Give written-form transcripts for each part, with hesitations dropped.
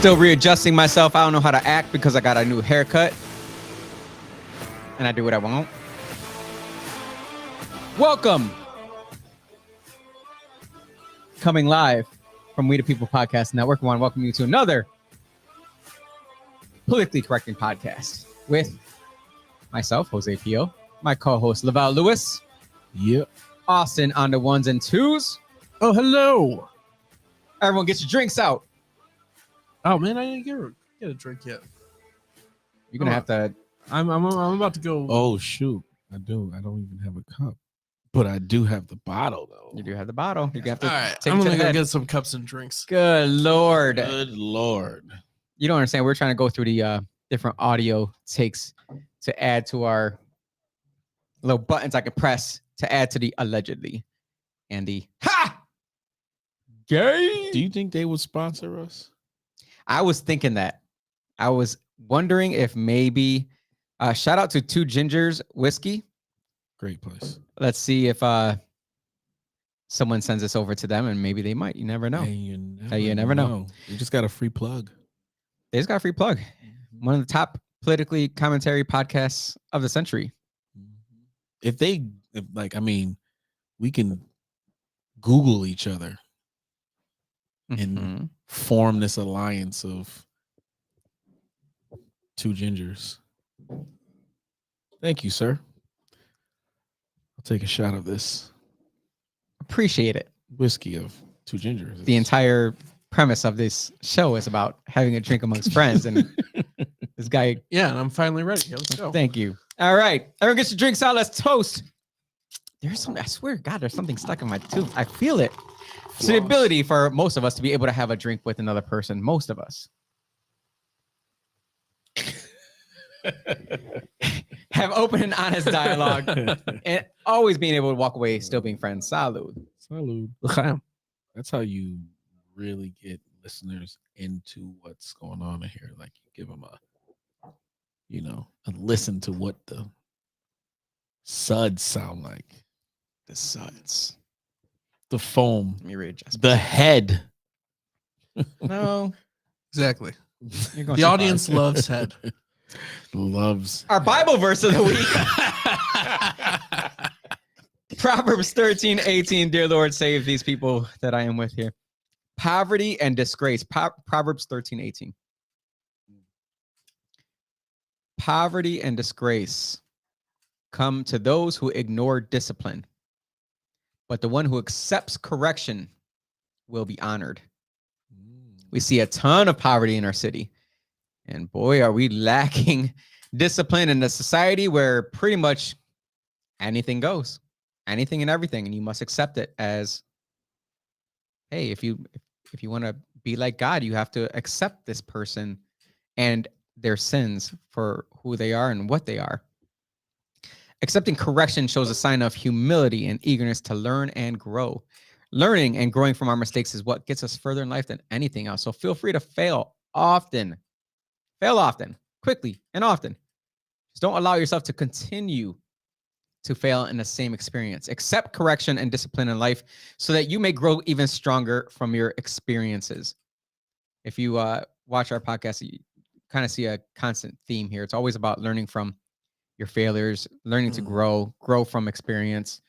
Still readjusting myself. I don't know how to act because I got a new haircut. And I do what I want. Welcome. Coming live from We the People Podcast Network. I want to welcome you to another politically correcting podcast with myself, Jose Pio, my co-host Laval Lewis. Yep. Austin on the ones and twos. Oh, hello. Everyone get your drinks out. Oh man, I didn't get a drink yet. You're gonna have to. I'm about to go. Oh shoot, I don't even have a cup, but I do have the bottle though. You do have the bottle. You have to. All right, take I'm it to gonna the go head. get some cups and drinks. Good Lord. Good Lord. You don't understand. We're trying to go through the different audio takes to add to our little buttons I could press to add to the allegedly and the ha gay. Do you think they would sponsor us? I was thinking that. I was wondering if maybe shout out to Two Gingers Whiskey. Great place. Let's see if someone sends this over to them and maybe they might. You never know. Hey, you never know. You just got a free plug. They just got a free plug. One of the top politically commentary podcasts of the century. We can Google each other and Mhm. form this alliance of two gingers. Thank you, sir. I'll take a shot of this Appreciate it. whiskey of two gingers. The entire premise of this show is about having a drink amongst friends, and this guy. Yeah, and I'm finally ready. Yeah, let's go. Thank you. All right, everyone, get your drinks out. Let's toast. There's something. I swear to God, there's something stuck in my tooth. I feel it. It's the ability for most of us to be able to have a drink with another person. Most of us have open and honest dialogue, and always being able to walk away still being friends. Salud. Salud. L'chaim. That's how you really get listeners into what's going on in here. Like you give them a listen to what the suds sound like. The suds. The foam, Let me readjust. the head. No, Exactly. you're going The too far. audience loves head. Loves. Our Bible verse of the week. Proverbs 13:18. Dear Lord, save these people that I am with here. Poverty and disgrace. Proverbs 13:18. Poverty and disgrace come to those who ignore discipline, but the one who accepts correction will be honored. We see a ton of poverty in our city. And boy, are we lacking discipline in a society where pretty much anything goes, anything and everything. And you must accept it as, hey, if you want to be like God, you have to accept this person and their sins for who they are and what they are. Accepting correction shows a sign of humility and eagerness to learn and grow. Learning and growing from our mistakes is what gets us further in life than anything else. So feel free to fail often. Fail often, quickly, and often. Just don't allow yourself to continue to fail in the same experience. Accept correction and discipline in life so that you may grow even stronger from your experiences. If you watch our podcast, you kind of see a constant theme here. It's always about learning from your failures, learning to grow from experience,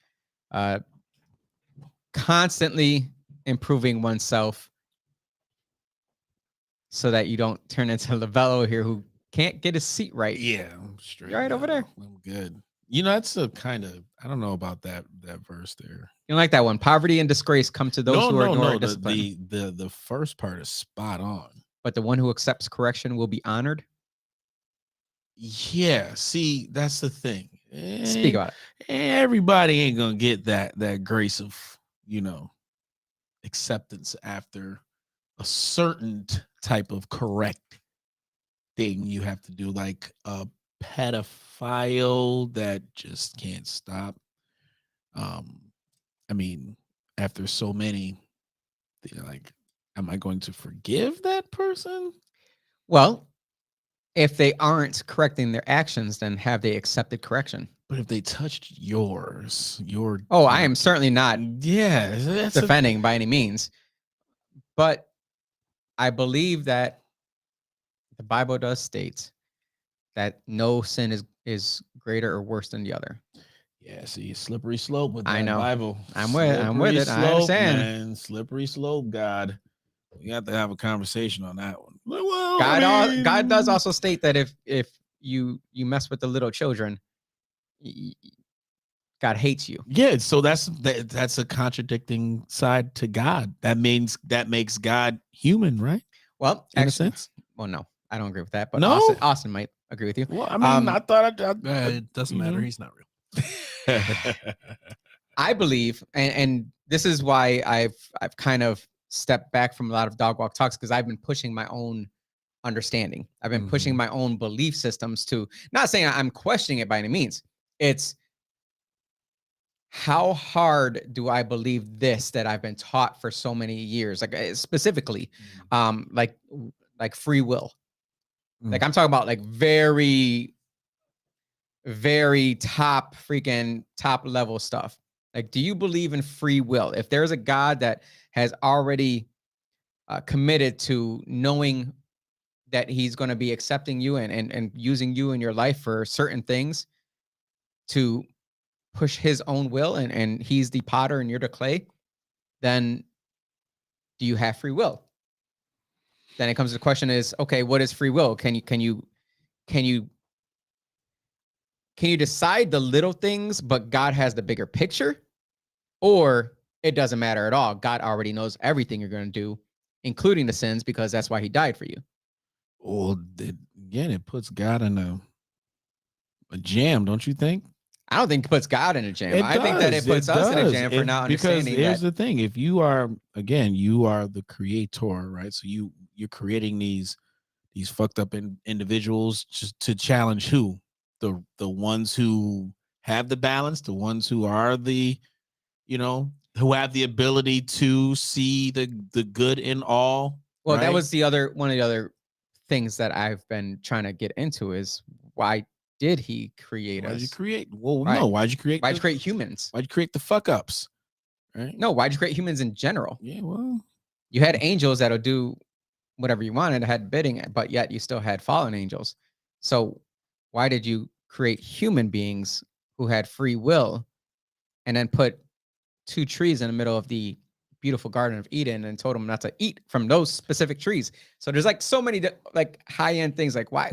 constantly improving oneself so that you don't turn into Lavello here who can't get his seat right. Yeah, I'm straight. You all right over there? I'm good. That's a kind of, I don't know about that verse there. You don't like that one? Poverty and disgrace come to those who ignore discipline. The first part is spot on. But the one who accepts correction will be honored. Yeah, see, that's the thing. Speak about it. Everybody ain't gonna get that grace of acceptance after a certain type of correct thing you have to do, like a pedophile that just can't stop. After so many, like, am I going to forgive that person? Well, if they aren't correcting their actions, then have they accepted correction? But if they touched your Oh, I am certainly not that's defending by any means, but I believe that the Bible does state that no sin is greater or worse than the other. Yeah, see, slippery slope with that I know. Bible. I'm with Slippery it. I slope, understand. man. Slippery slope, God. We have to have a conversation on that one. Well, God does also state that if you mess with the little children, God hates you. Yeah, so that's a contradicting side to God. That makes God human, right? Well, In a actually, sense. well, no, I don't agree with that. But No? Austin might agree with you. Well, I mean, I thought It doesn't you matter. know. He's not real. I believe, and this is why I've kind of stepped back from a lot of dog walk talks, because I've been pushing my own understanding. I've been pushing Mhm. my own belief systems to, not saying I'm questioning it by any means. It's how hard do I believe this that I've been taught for so many years? Like specifically, like free will. Like I'm talking about like very, very top level stuff. Like, do you believe in free will? If there's a God that has already committed to knowing that he's going to be accepting you and using you in your life for certain things to push his own will, and he's the potter and you're the clay, then do you have free will? Then it comes to the question is, okay, what is free will? Can you decide the little things, but God has the bigger picture? Or it doesn't matter at all. God already knows everything you're going to do, including the sins, because that's why he died for you. Well, again, it puts God in a jam, don't you think? I don't think it puts God in a jam. It I think that it puts us in a jam for not because understanding here's that. the thing: if you are the creator, right? So you're creating these fucked up individuals just to challenge who the ones who have the balance, the ones who are who have the ability to see the good in all. Well, that right? was one of the other things that I've been trying to get into is, why did he create Why'd you us? create? Well, Right. no. Why'd you create? Why'd you create humans? Why'd you create the fuck ups? Right? No, why'd you create humans in general? Yeah. Well, You had angels that'll do whatever you wanted, had bidding, but yet you still had fallen angels. So why did you create human beings who had free will and then put two trees in the middle of the beautiful Garden of Eden and told them not to eat from those specific trees? So there's like so many like high end things, like why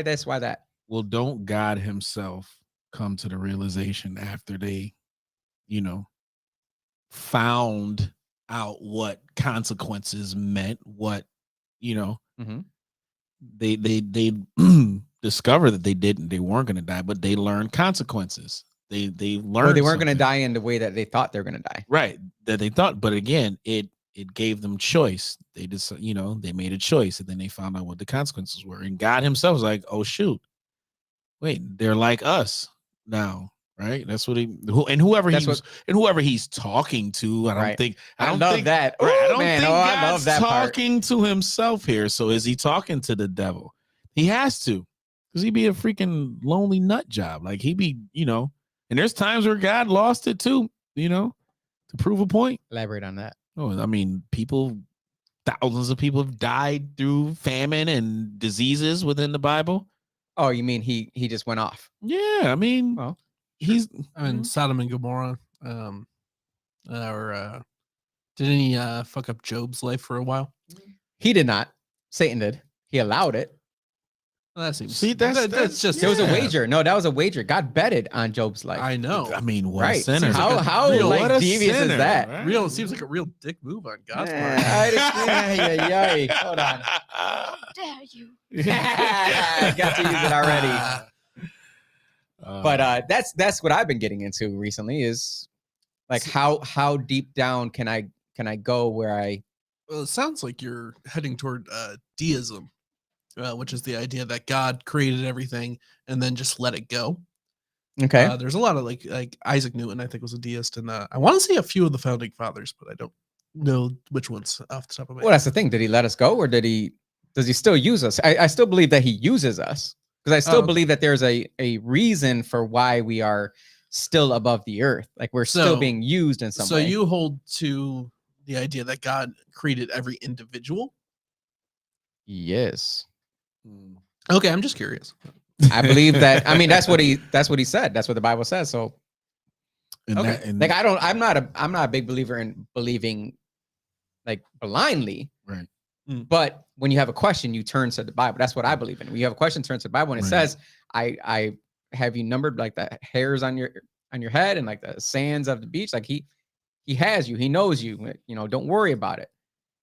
this, why that? well, don't God Himself come to the realization after they, found out what consequences meant, what, Mm-hmm. they discovered that they weren't going to die, but they learned consequences. They learned, Or they weren't going to something. die in the way that they thought they were going to die. Right, that they thought, but again, it gave them choice. They just, they made a choice, and then they found out what the consequences were. And God Himself was like, "Oh shoot, wait, they're like us now." Right? That's what whoever he's talking to. I don't love think that. Right, I Ooh, don't man, think I God's love that part. talking to himself here. So is he talking to the devil? He has to, because he'd be a freaking lonely nut job. Like he'd be, and there's times where God lost it too, to prove a point. Elaborate on that. Oh, I mean, thousands of people have died through famine and diseases within the Bible. Oh, you mean he just went off? Yeah, I mean, Well, Sodom and Gomorrah, didn't he fuck up Job's life for a while? he did not. Satan did. He allowed it. Well, that seems. See, that's just. There was a Yeah. wager. No, that was a wager. God betted on Job's life. I know. I mean, what Right. a sinner. Seems like How real- like what a devious sinner, is that? right? Real seems like a real dick move on God's part. Hold on. Dare you? Got to use it already. But that's what I've been getting into recently is like how deep down can I go where I Well, it sounds like you're heading toward deism, which is the idea that God created everything and then just let it go. okay. There's a lot of like Isaac Newton, I think, was a deist, and I want to say a few of the founding fathers, but I don't know which ones off the top of my Well, head. that's the thing. Did he let us go, or does he still use us? I still believe that he uses us, because I still okay. believe that there's a reason for why we are still above the earth. Like we're still So- being used in some So way. you hold to the idea that God created every individual? Yes. Okay, I'm just curious. I believe that. I mean, that's what he said. That's what the Bible says. So And Okay. that, and like I'm not a big believer in believing like blindly. right. But when you have a question, you turn to the Bible. That's what I believe in. When you have a question, turn to the Bible. And it Right. says, I have you numbered like the hairs on your head and like the sands of the beach. Like he has you, he knows you, don't worry about it.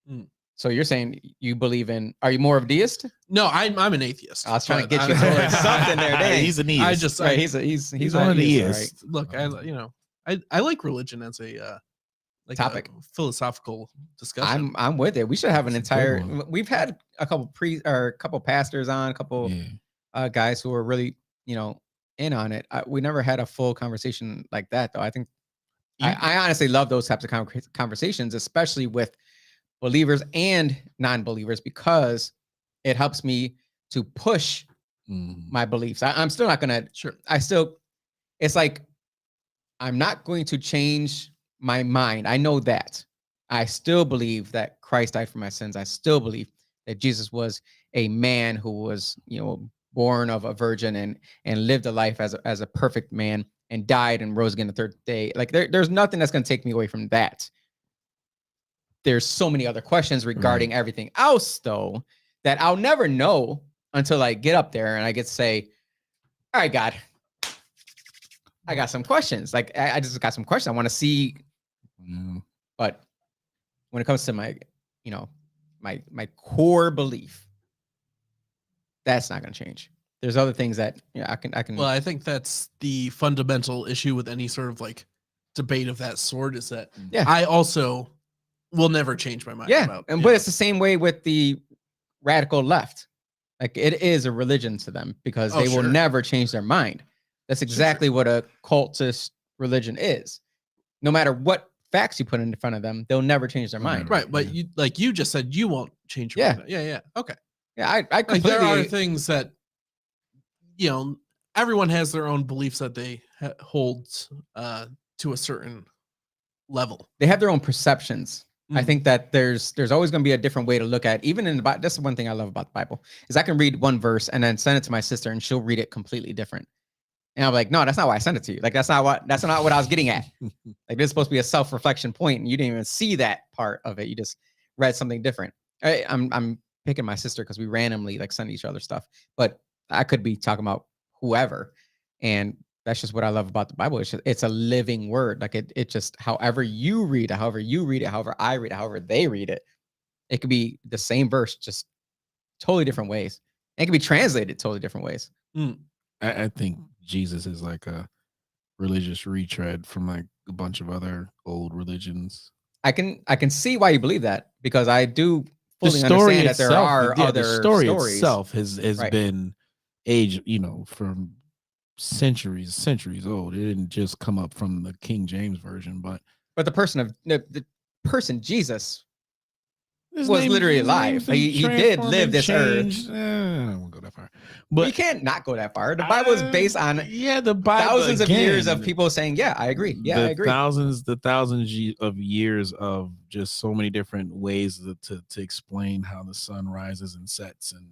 Mm. So you're saying you believe in, are you more of a deist? No, I'm an atheist. I was trying to but get you I- towards something there. Dang. He's an I East. just Right, I, he's one of the atheist, all right. East. look. I like religion as a like Topic. a philosophical discussion. I'm with it. We should have an That's a good entire. We've had a couple pastors on, a couple Yeah. guys who are really in on it. We never had a full conversation like that though. I think I honestly love those types of conversations, especially with believers and non-believers, because it helps me to push my beliefs. I'm still not gonna. Sure. It's like I'm not going to change my mind. I know that. I still believe that Christ died for my sins. I still believe that Jesus was a man who was, born of a virgin and lived a life as a perfect man and died and rose again the third day. Like there's nothing that's going to take me away from that. There's so many other questions regarding everything else, though, that I'll never know until I get up there and I get to say, all right, God, I got some questions. Like I just got some questions. I want to see. But when it comes to my, my core belief, that's not going to change. There's other things that I can. Well, I think that's the fundamental issue with any sort of like debate of that sort is that I also will never change my mind. About, but it's the same way with the radical left. Like it is a religion to them because they will never change their mind. That's exactly what a cultist religion is. No matter what facts you put in front of them, they'll never change their mind. Right. But you just said you won't change your mind. Yeah. Okay. Yeah. I completely. Like there are things that, everyone has their own beliefs that they hold to a certain level. They have their own perceptions. I think that there's always going to be a different way to look at it. Even in the Bible. That's the one thing I love about the Bible is I can read one verse and then send it to my sister and she'll read it completely different. And I'm like, no, that's not why I sent it to you. Like, that's not what I was getting at. Like, this is supposed to be a self-reflection point, and you didn't even see that part of it. You just read something different. I'm picking my sister because we randomly like send each other stuff, but I could be talking about whoever, and that's just what I love about the Bible. It's a living word. Like it just however you read it, however I read it, however they read it, it could be the same verse, just totally different ways. It can be translated totally different ways. I think Jesus is like a religious retread from like a bunch of other old religions. I can see why you believe that because I do fully understand that there are other stories. The stories. Itself has been age, from centuries old. It didn't just come up from the King James version, but the person Jesus was literally alive. He did live this earth. I won't go that far, but you can't not go that far. The Bible is based on the Bible, thousands of years of people saying, "Yeah, I agree. Yeah, I agree." Thousands of years of just so many different ways to explain how the sun rises and sets, and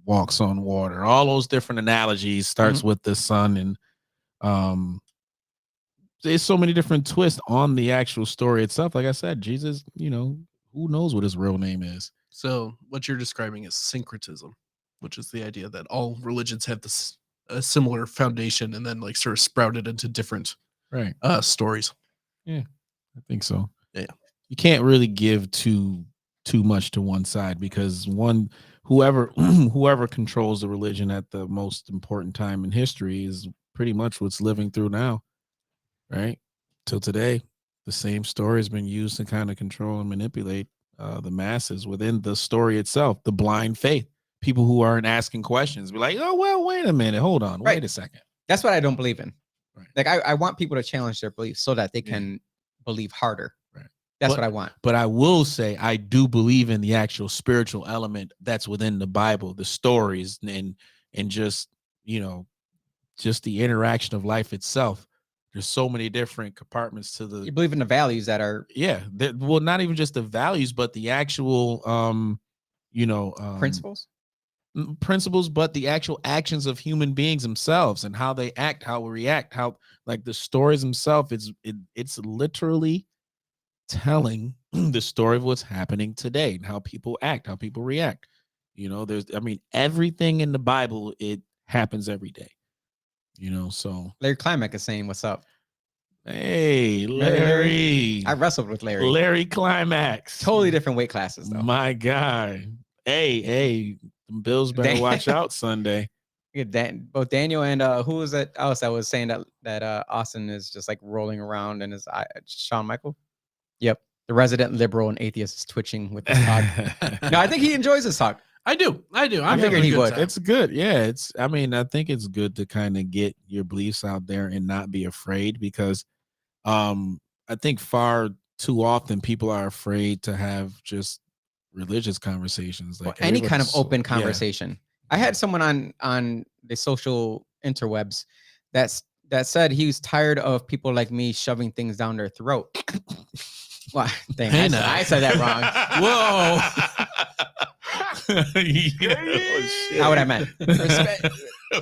walks on water. All those different analogies starts with the sun, and there's so many different twists on the actual story itself. Like I said, Jesus, who knows what his real name is? So what you're describing is syncretism, which is the idea that all religions have a similar foundation and then like sort of sprouted into different stories. Yeah, I think so. Yeah. You can't really give too much to one side because whoever controls the religion at the most important time in history is pretty much what's living through now, right? Till today. The same story has been used to kind of control and manipulate the masses within the story itself. The blind faith, people who aren't asking questions, be like, "Oh well, wait a minute, hold on, wait a second." That's what I don't believe in. Right. Like I want people to challenge their beliefs so that they can believe harder. Right. That's what I want. But I will say I do believe in the actual spiritual element that's within the Bible, the stories, and just just the interaction of life itself. There's so many different compartments to the. You believe in the values that are. Yeah, well, not even just the values, but the actual, Principles. principles, but the actual actions of human beings themselves and how they act, how we react, how like the stories themselves. It's literally telling the story of what's happening today and how people act, how people react. Everything in the Bible, it happens every day. So Larry Climack is saying, "What's up?" hey, Larry? Larry. I wrestled with Larry. Larry Climax. Totally different weight classes, though. My guy. Hey, the Bills better watch out Sunday. Both Daniel and who was it else that was saying that Austin is just like rolling around in his eye? Shawn Michael. Yep, the resident liberal and atheist is twitching with this talk. No, I think he enjoys this talk. I do. I figured he would. It's good. Yeah, I think it's good to kind of get your beliefs out there and not be afraid, because I think far too often people are afraid to have just religious conversations, like any kind of open conversation. Yeah. I had someone on the social interwebs that said he was tired of people like me shoving things down their throat. Well, dang, I said that wrong. Whoa. How would I meant?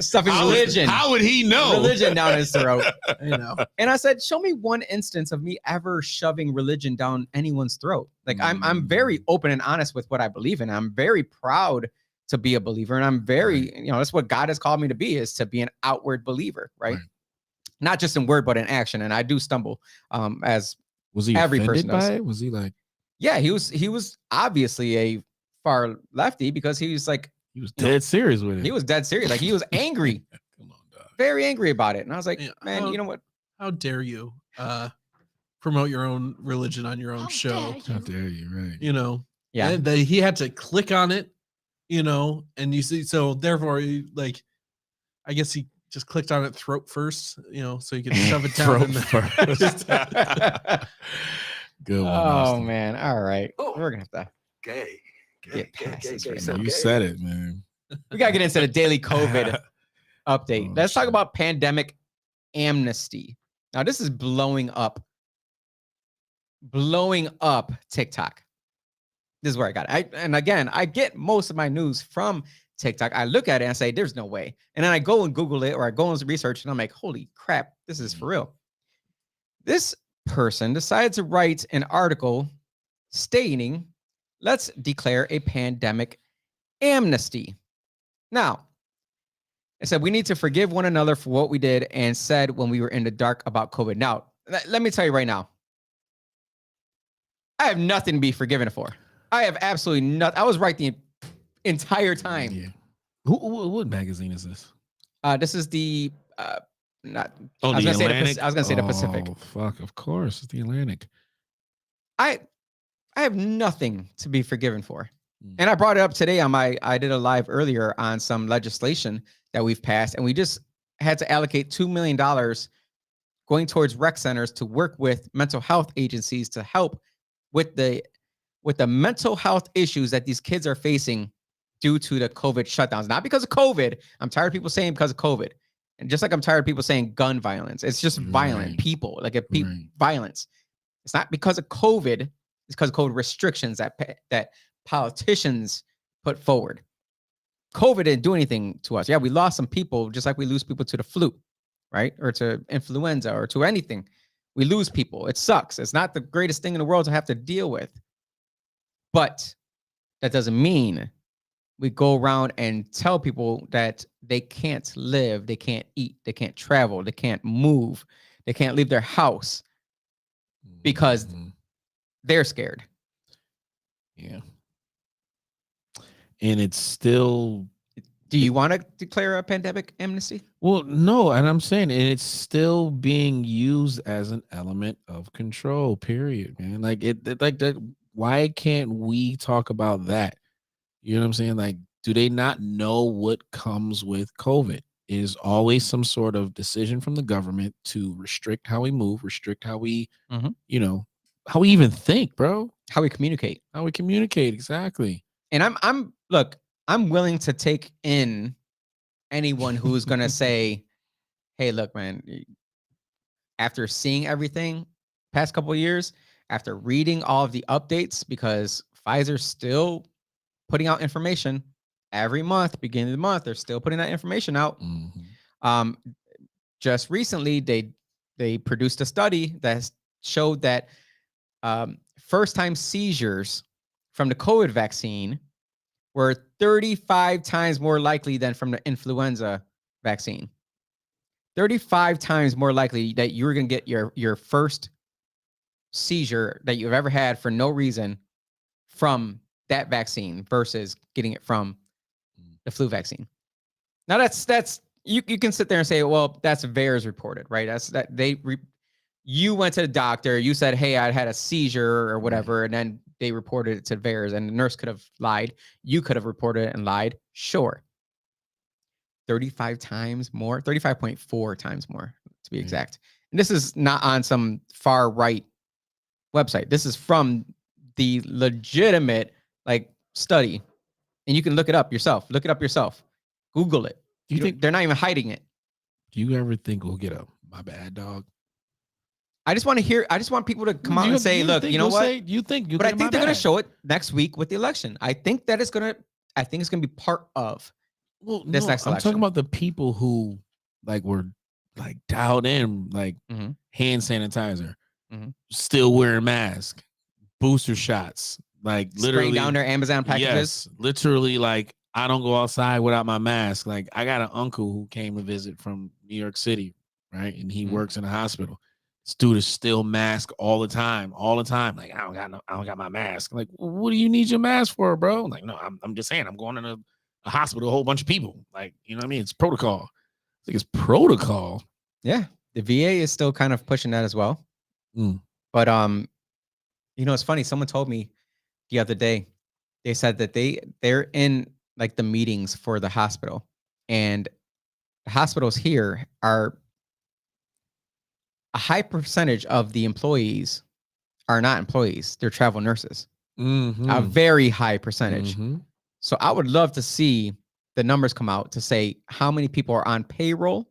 Stuffing religion. How would he know? Religion down his throat. And I said, show me one instance of me ever shoving religion down anyone's throat. Like I'm very open and honest with what I believe in. I'm very proud to be a believer, and I'm very, that's what God has called me to be, is to be an outward believer, right? Not just in word, but in action. And I do stumble, as was he every offended person does. by it? Was he like? Yeah, he was obviously a far lefty, because he was like, he was dead serious with it. He was dead serious. Like, he was angry. Come on, dog. Very angry about it. And I was like, man, you know what? How dare you promote your own religion on your own show? How dare you, right? Yeah. And he had to click on it, and you see, so therefore, I guess he just clicked on it throat first, so you could shove it down. First. Good one. Oh, Austin. man. All right. We're going to have to Gay. get past this right So now. you said it, man. We got to get into the daily COVID update. Let's talk about pandemic amnesty. Now, this is blowing up TikTok. This is where I got it. And again, I get most of my news from TikTok. I look at it and say, there's no way. And then I go and Google it, or I go and research, and I'm like, holy crap, this is for real. This person decided to write an article stating, let's declare a pandemic amnesty. Now, it said we need to forgive one another for what we did and said when we were in the dark about COVID. Now, let me tell you right now, I have nothing to be forgiven for. I have absolutely nothing. I was right the entire time. Yeah. What magazine is this? This is the not. Oh, I was the gonna Atlantic. Say I was gonna say the Pacific. Oh, fuck! Of course, it's the Atlantic. I have nothing to be forgiven for. And I brought it up today on I did a live earlier on some legislation that we've passed, and we just had to allocate $2 million going towards rec centers to work with mental health agencies to help with the mental health issues that these kids are facing due to the COVID shutdowns. Not because of COVID. I'm tired of people saying because of COVID. And just like I'm tired of people saying gun violence. It's just violent people, like violence. It's not because of COVID. It's because of COVID restrictions that politicians put forward. COVID didn't do anything to us. Yeah, we lost some people, just like we lose people to the flu, right? Or to influenza or to anything. We lose people. It sucks. It's not the greatest thing in the world to have to deal with. But that doesn't mean we go around and tell people that they can't live, they can't eat, they can't travel, they can't move, they can't leave their house because they're scared. Yeah. And it's still. Do you want to declare a pandemic amnesty? Well, no, and I'm saying it's still being used as an element of control. Period, man. Like that. Why can't we talk about that? You know what I'm saying? Like, do they not know what comes with COVID? It is always some sort of decision from the government to restrict how we move, restrict how we, how we even think, bro. How we communicate. Exactly. And I'm willing to take in anyone who's going to say, hey, look, man, after seeing everything past couple of years, after reading all of the updates, because Pfizer still putting out information every month, beginning of the month. They're still putting that information out. Mhm. Just recently, they produced a study that showed that first-time seizures from the COVID vaccine were 35 times more likely than from the influenza vaccine. 35 times more likely that you were going to get your first seizure that you've ever had for no reason from that vaccine versus getting it from the flu vaccine. Now that's you can sit there and say, well, that's VAERS reported, right? That's that you went to the doctor, you said, hey, I had a seizure or whatever, and then they reported it to VAERS, and the nurse could have lied. You could have reported it and lied. Sure. 35 times more, 35.4 times more to be exact. And this is not on some far right website. This is from the legitimate like study, and you can look it up yourself. Look it up yourself. Google it. Do you think They're not even hiding it? Do you ever think we'll get a my bad dog? I just want to hear. I just want people to come out and say, "Look, you know what?" You think? But I think they're going to show it next week with the election. I think that is going to. I think it's going to be part of this next I'm election. talking about the people who like were like dialed in, like Mhm. hand sanitizer, Mhm. still wearing masks, booster shots, like literally spraying down their Amazon packages. Yes, literally, like I don't go outside without my mask. Like I got an uncle who came to visit from New York City, right? And he Mhm. works in a hospital. This dude is still masked all the time. Like I don't got my mask. Like, what do you need your mask for, bro? Like, no, I'm just saying I'm going in a hospital, a whole bunch of people. Like, you know what I mean? It's protocol. I think it's protocol. Yeah, the VA is still kind of pushing that as well. Mm. But you know, it's funny. Someone told me the other day. They said that they're in like the meetings for the hospital, and the hospitals here are a high percentage of the employees are not employees. They're travel nurses. Mhm. A very high percentage. Mhm. So I would love to see the numbers come out to say how many people are on payroll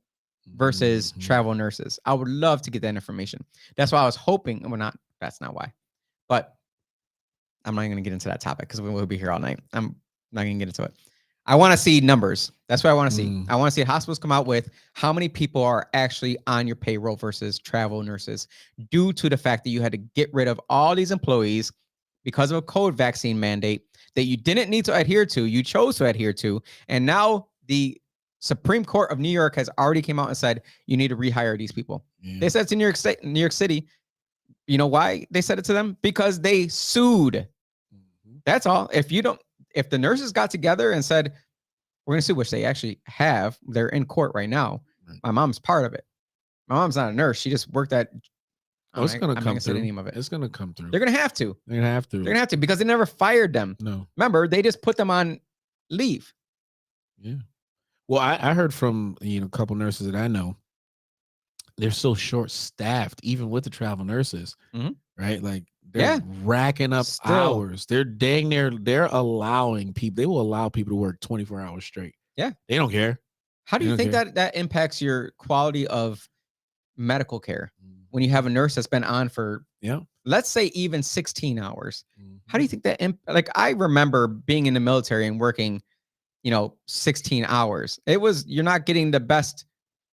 versus Mhm. travel nurses. I would love to get that information. That's why I was hoping. Well, not that's not why, but I'm not going to get into that topic because we'll be here all night. I'm not going to get into it. I want to see numbers. That's what I want to see. Mm. I want to see hospitals come out with how many people are actually on your payroll versus travel nurses due to the fact that you had to get rid of all these employees because of a COVID vaccine mandate that you didn't need to adhere to. You chose to adhere to. And now the Supreme Court of New York has already came out and said you need to rehire these people. Yeah. They said it to New York City. You know why they said it to them? Because they sued. Mhm. That's all. If the nurses got together and said, we're going to sue, which they actually have, they're in court right now. Right. My mom's part of it. My mom's not a nurse. She just worked at, Oh, it's gonna I'm not come gonna say through. the name of it. It's gonna come through. They're going to have to. They're gonna have to. They're going to have to because they never fired them. No. Remember, they just put them on leave. Yeah. Well, I heard from a couple nurses that I know. They're so short staffed, even with the travel nurses, Mhm. right? Like they're racking up Still. hours. They're dang near. They're allowing people. They will allow people to work 24 hours straight. Yeah. They don't care. How do They you don't think care. that impacts your quality of medical care when you have a nurse that's been on for, Yeah. let's say, even 16 hours? How do you think that, like, I remember being in the military and working, 16 hours. You're not getting the best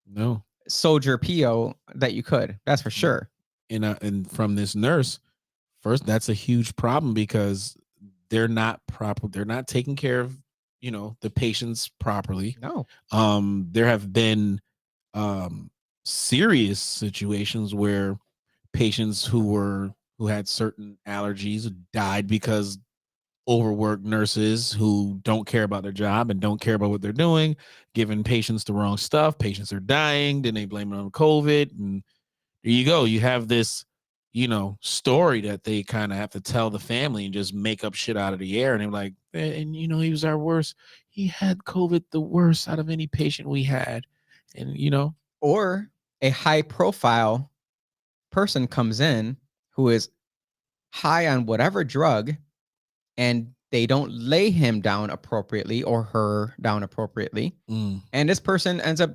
No. soldier PO that you could. That's for sure. And from this nurse, first, that's a huge problem because they're not proper. They're not taking care of the patients properly. No. There have been serious situations where patients who had certain allergies died because overworked nurses who don't care about their job and don't care about what they're doing, giving patients the wrong stuff. Patients are dying, then they blame it on COVID, and there you go. You have this story that they kind of have to tell the family and just make up shit out of the air. And they're like, and he was our worst. He had COVID the worst out of any patient we had. And Or a high profile person comes in who is high on whatever drug and they don't lay him down appropriately or her down appropriately. Mm. And this person ends up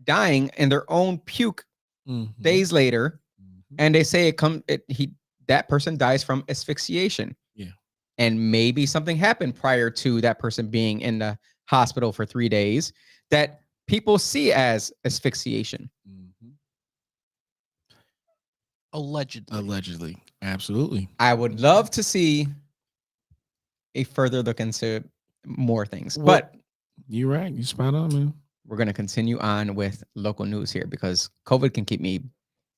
dying in their own puke Mhm. days later. Mhm. And they say that person dies from asphyxiation. Yeah. and maybe something happened prior to that person being in the hospital for 3 days that people see as asphyxiation. Mhm. Allegedly. Allegedly. Absolutely. I would love to see a further look into more things, Well- but You're right. You spot on, man. we're going to continue on with local news here because COVID can keep me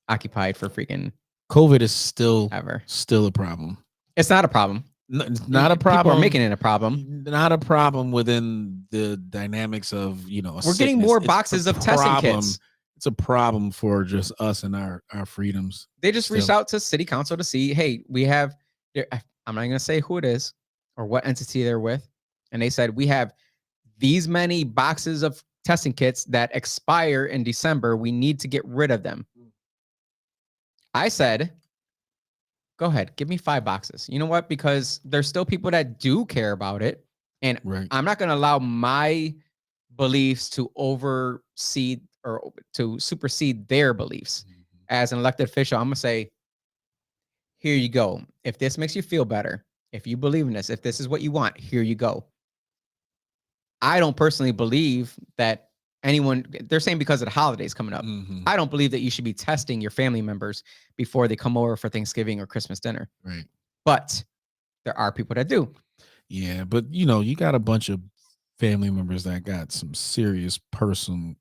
occupied for freaking COVID is still ever. a problem. It's not a problem. It's not a People problem. are making it a problem. Not a problem within the dynamics of a We're getting sickness. more It's a boxes of testing problem- kits. It's a problem for just us and our freedoms. They just reached Still. out to city council to see, hey, we have, I'm not going to say who it is or what entity they're with. And they said, we have these many boxes of testing kits that expire in December. We need to get rid of them. I said, go ahead, give me 5 boxes. You know what? Because there's still people that do care about it. And Right. I'm not going to allow my beliefs to oversee or to supersede their beliefs. As an elected official, I'm going to say, here you go. If this makes you feel better, if you believe in this, if this is what you want, here you go. I don't personally believe that they're saying because of the holidays coming up. Mhm. I don't believe that you should be testing your family members before they come over for Thanksgiving or Christmas dinner. Right. But there are people that do. Yeah, but you got a bunch of family members that got some serious personal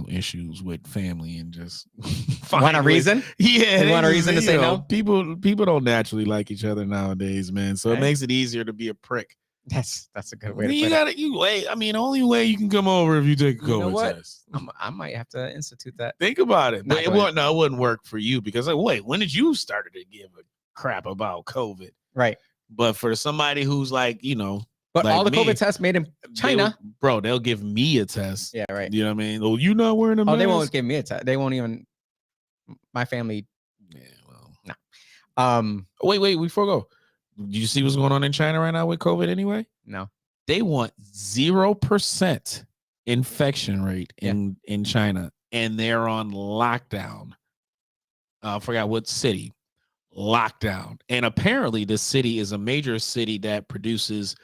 issues with family and just Want a find ways- reason? Yeah, They want a reason to say no? People don't naturally like each other nowadays, man. So Right. it makes it easier to be a prick. That's a good way to You put got to you wait. I mean, only way you can come over if you take a You know COVID what? test. it. I might have to institute that. Think about it. Nah, But go ahead. it wouldn't work for you because wait, when did you started to give a crap about COVID? Right. But for somebody who's like, But like all the me, COVID tests made in China. they'll give me a test. Yeah, right. You know what I mean? Oh, you not wearing a mask? Oh, they won't give me a test. They won't even. My family. Yeah, well. No. Wait, before we go. Do you see what's going on in China right now with COVID anyway? No. They want 0% infection rate in China, and they're on lockdown. I forgot what city. Lockdown. And apparently this city is a major city that produces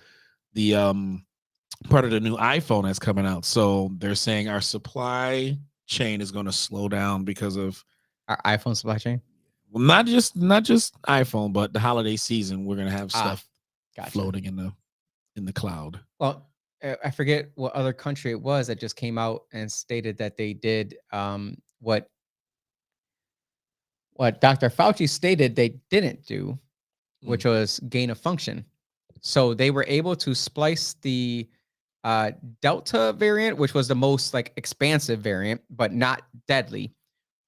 the part of the new iPhone that's coming out. So they're saying our supply chain is going to slow down because of Our iPhone supply chain. well, not just iPhone, but the holiday season. We're going to have stuff Gotcha. floating in the cloud. Well, I forget what other country it was that just came out and stated that they did what Dr. Fauci stated they didn't do, which was gain of function. So they were able to splice the Delta variant, which was the most expansive variant, but not deadly,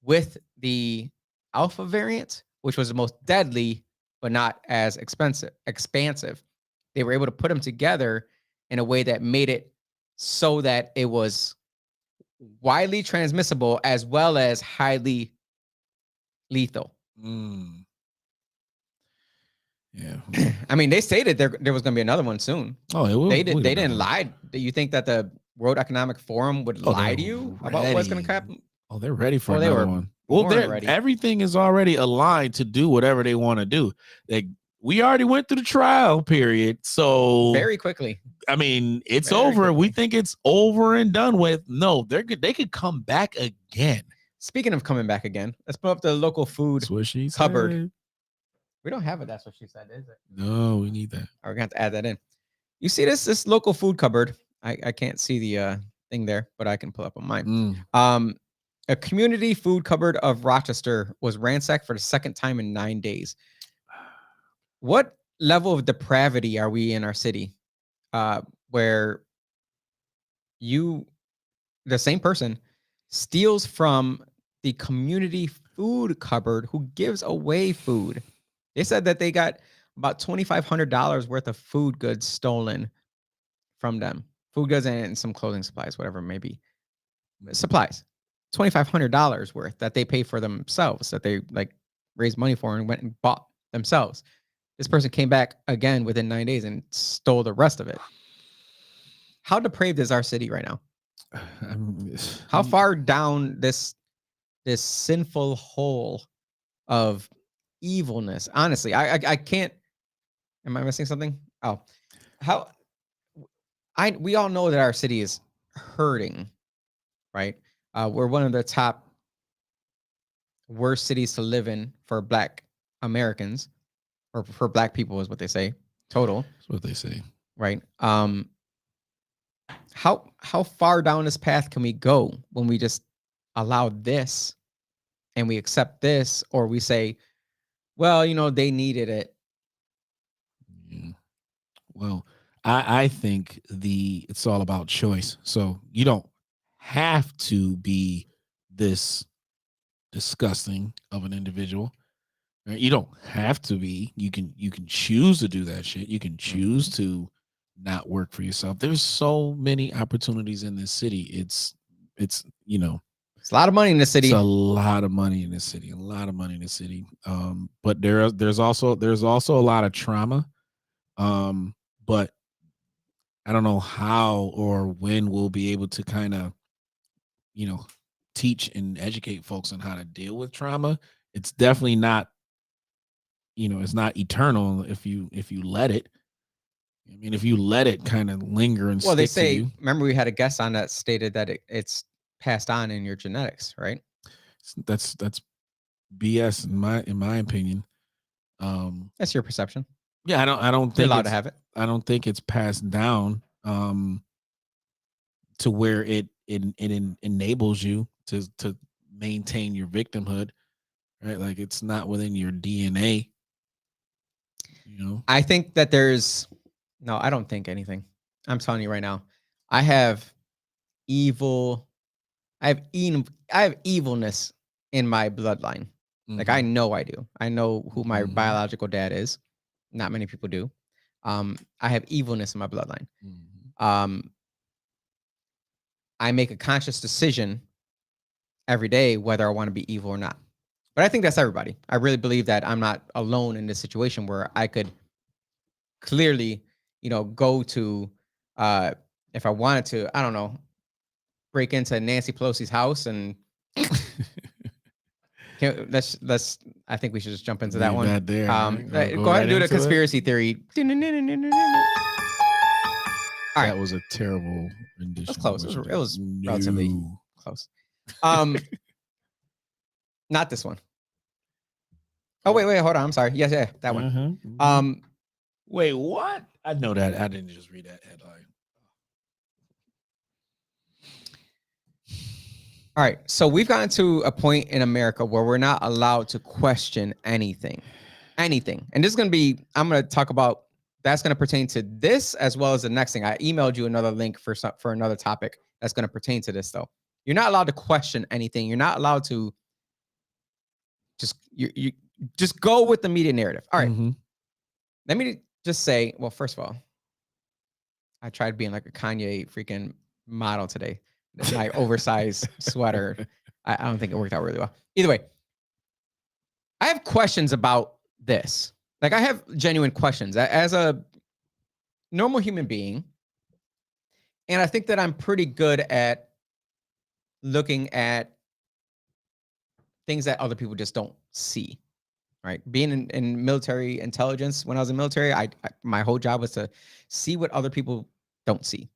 with the Alpha variant, which was the most deadly, but not as expansive. They were able to put them together in a way that made it so that it was widely transmissible as well as highly lethal. Yeah. I mean, they stated there was going to be another one soon. Oh, it will. They didn't lie. Do you think that the World Economic Forum would lie to you about what's going to happen? Oh, they're ready for they another were one. Well, more than ready. everything is already aligned to do whatever they want to do. We already went through the trial period, so Very quickly. I mean, it's Very over. We quickly. think it's over and done with. No, they could come back again. Speaking of coming back again, let's put up the local food That's what she cupboard. said. We don't have it. That's what she said, is it? No, we need that. We're gonna have to add that in. You see this local food cupboard? I can't see the thing there, but I can pull up on mine. A community food cupboard of Rochester was ransacked for the second time in 9 days. What level of depravity are we in our city, where the same person, steals from the community food cupboard who gives away food? They said that they got about $2,500 worth of food goods stolen from them. Food goods and some clothing supplies, whatever it may be. Supplies. $2,500 worth that they pay for themselves, that they raised money for and went and bought themselves. This person came back again within 9 days and stole the rest of it. How depraved is our city right now? How far down this sinful hole of evilness? Honestly, I can't Am I missing something? Oh, how we all know that our city is hurting, right? We're one of the top worst cities to live in for Black Americans, or for Black people, is what they say. Total, That's what they say. right? How far down this path can we go when we just allow this and we accept this, or we say, well, they needed it. Yeah. Well, I think it's all about choice. So you don't have to be this disgusting of an individual. Right? You don't have to be. You can choose to do that shit. You can choose to not work for yourself. There's so many opportunities in this city. It's It's a lot of money in the city. It's a lot of money in this city. A lot of money in the city. But there's also a lot of trauma. But I don't know how or when we'll be able to kind of, teach and educate folks on how to deal with trauma. It's definitely not, it's not eternal if you let it. I mean, if you let it kind of linger and Well, they stick to say, you, remember we had a guest on that stated that it's passed on in your genetics, right? that's BS in my opinion. That's your perception. Yeah, I don't You're think allowed to have it. I don't think it's passed down to where it enables you to maintain your victimhood, right? Like it's not within your DNA. I think that no, I don't think anything. I'm telling you right now. I have evilness in my bloodline. Like I know I do. I know who my biological dad is. Not many people do. I have evilness in my bloodline. I make a conscious decision every day whether I want to be evil or not. But I think that's everybody. I really believe that I'm not alone in this situation where I could clearly, go to, if I wanted to, I don't know, break into Nancy Pelosi's house and let's. I think we should just jump into that one. That there, right? Go ahead and do the conspiracy theory. All right. That was a terrible rendition. It was close. It was relatively close. Not this one. Oh wait, hold on. I'm sorry. Yes, yeah, that one. Wait, what? I know that. I didn't just read that headline. All right. So we've gotten to a point in America where we're not allowed to question anything. And this is going to be, I'm going to talk about, that's going to pertain to this as well as the next thing. I emailed you another link for another topic that's going to pertain to this though. You're not allowed to question anything. You're not allowed to you just go with the media narrative. All right. Let me just say, well, first of all, I tried being like a Kanye freaking model today. My oversized sweater. I don't think it worked out really well. Either way, I have questions about this. Like I have genuine questions as a normal human being. And I think that I'm pretty good at looking at things that other people just don't see. Right. Being in military intelligence, when I was in military, my whole job was to see what other people don't see.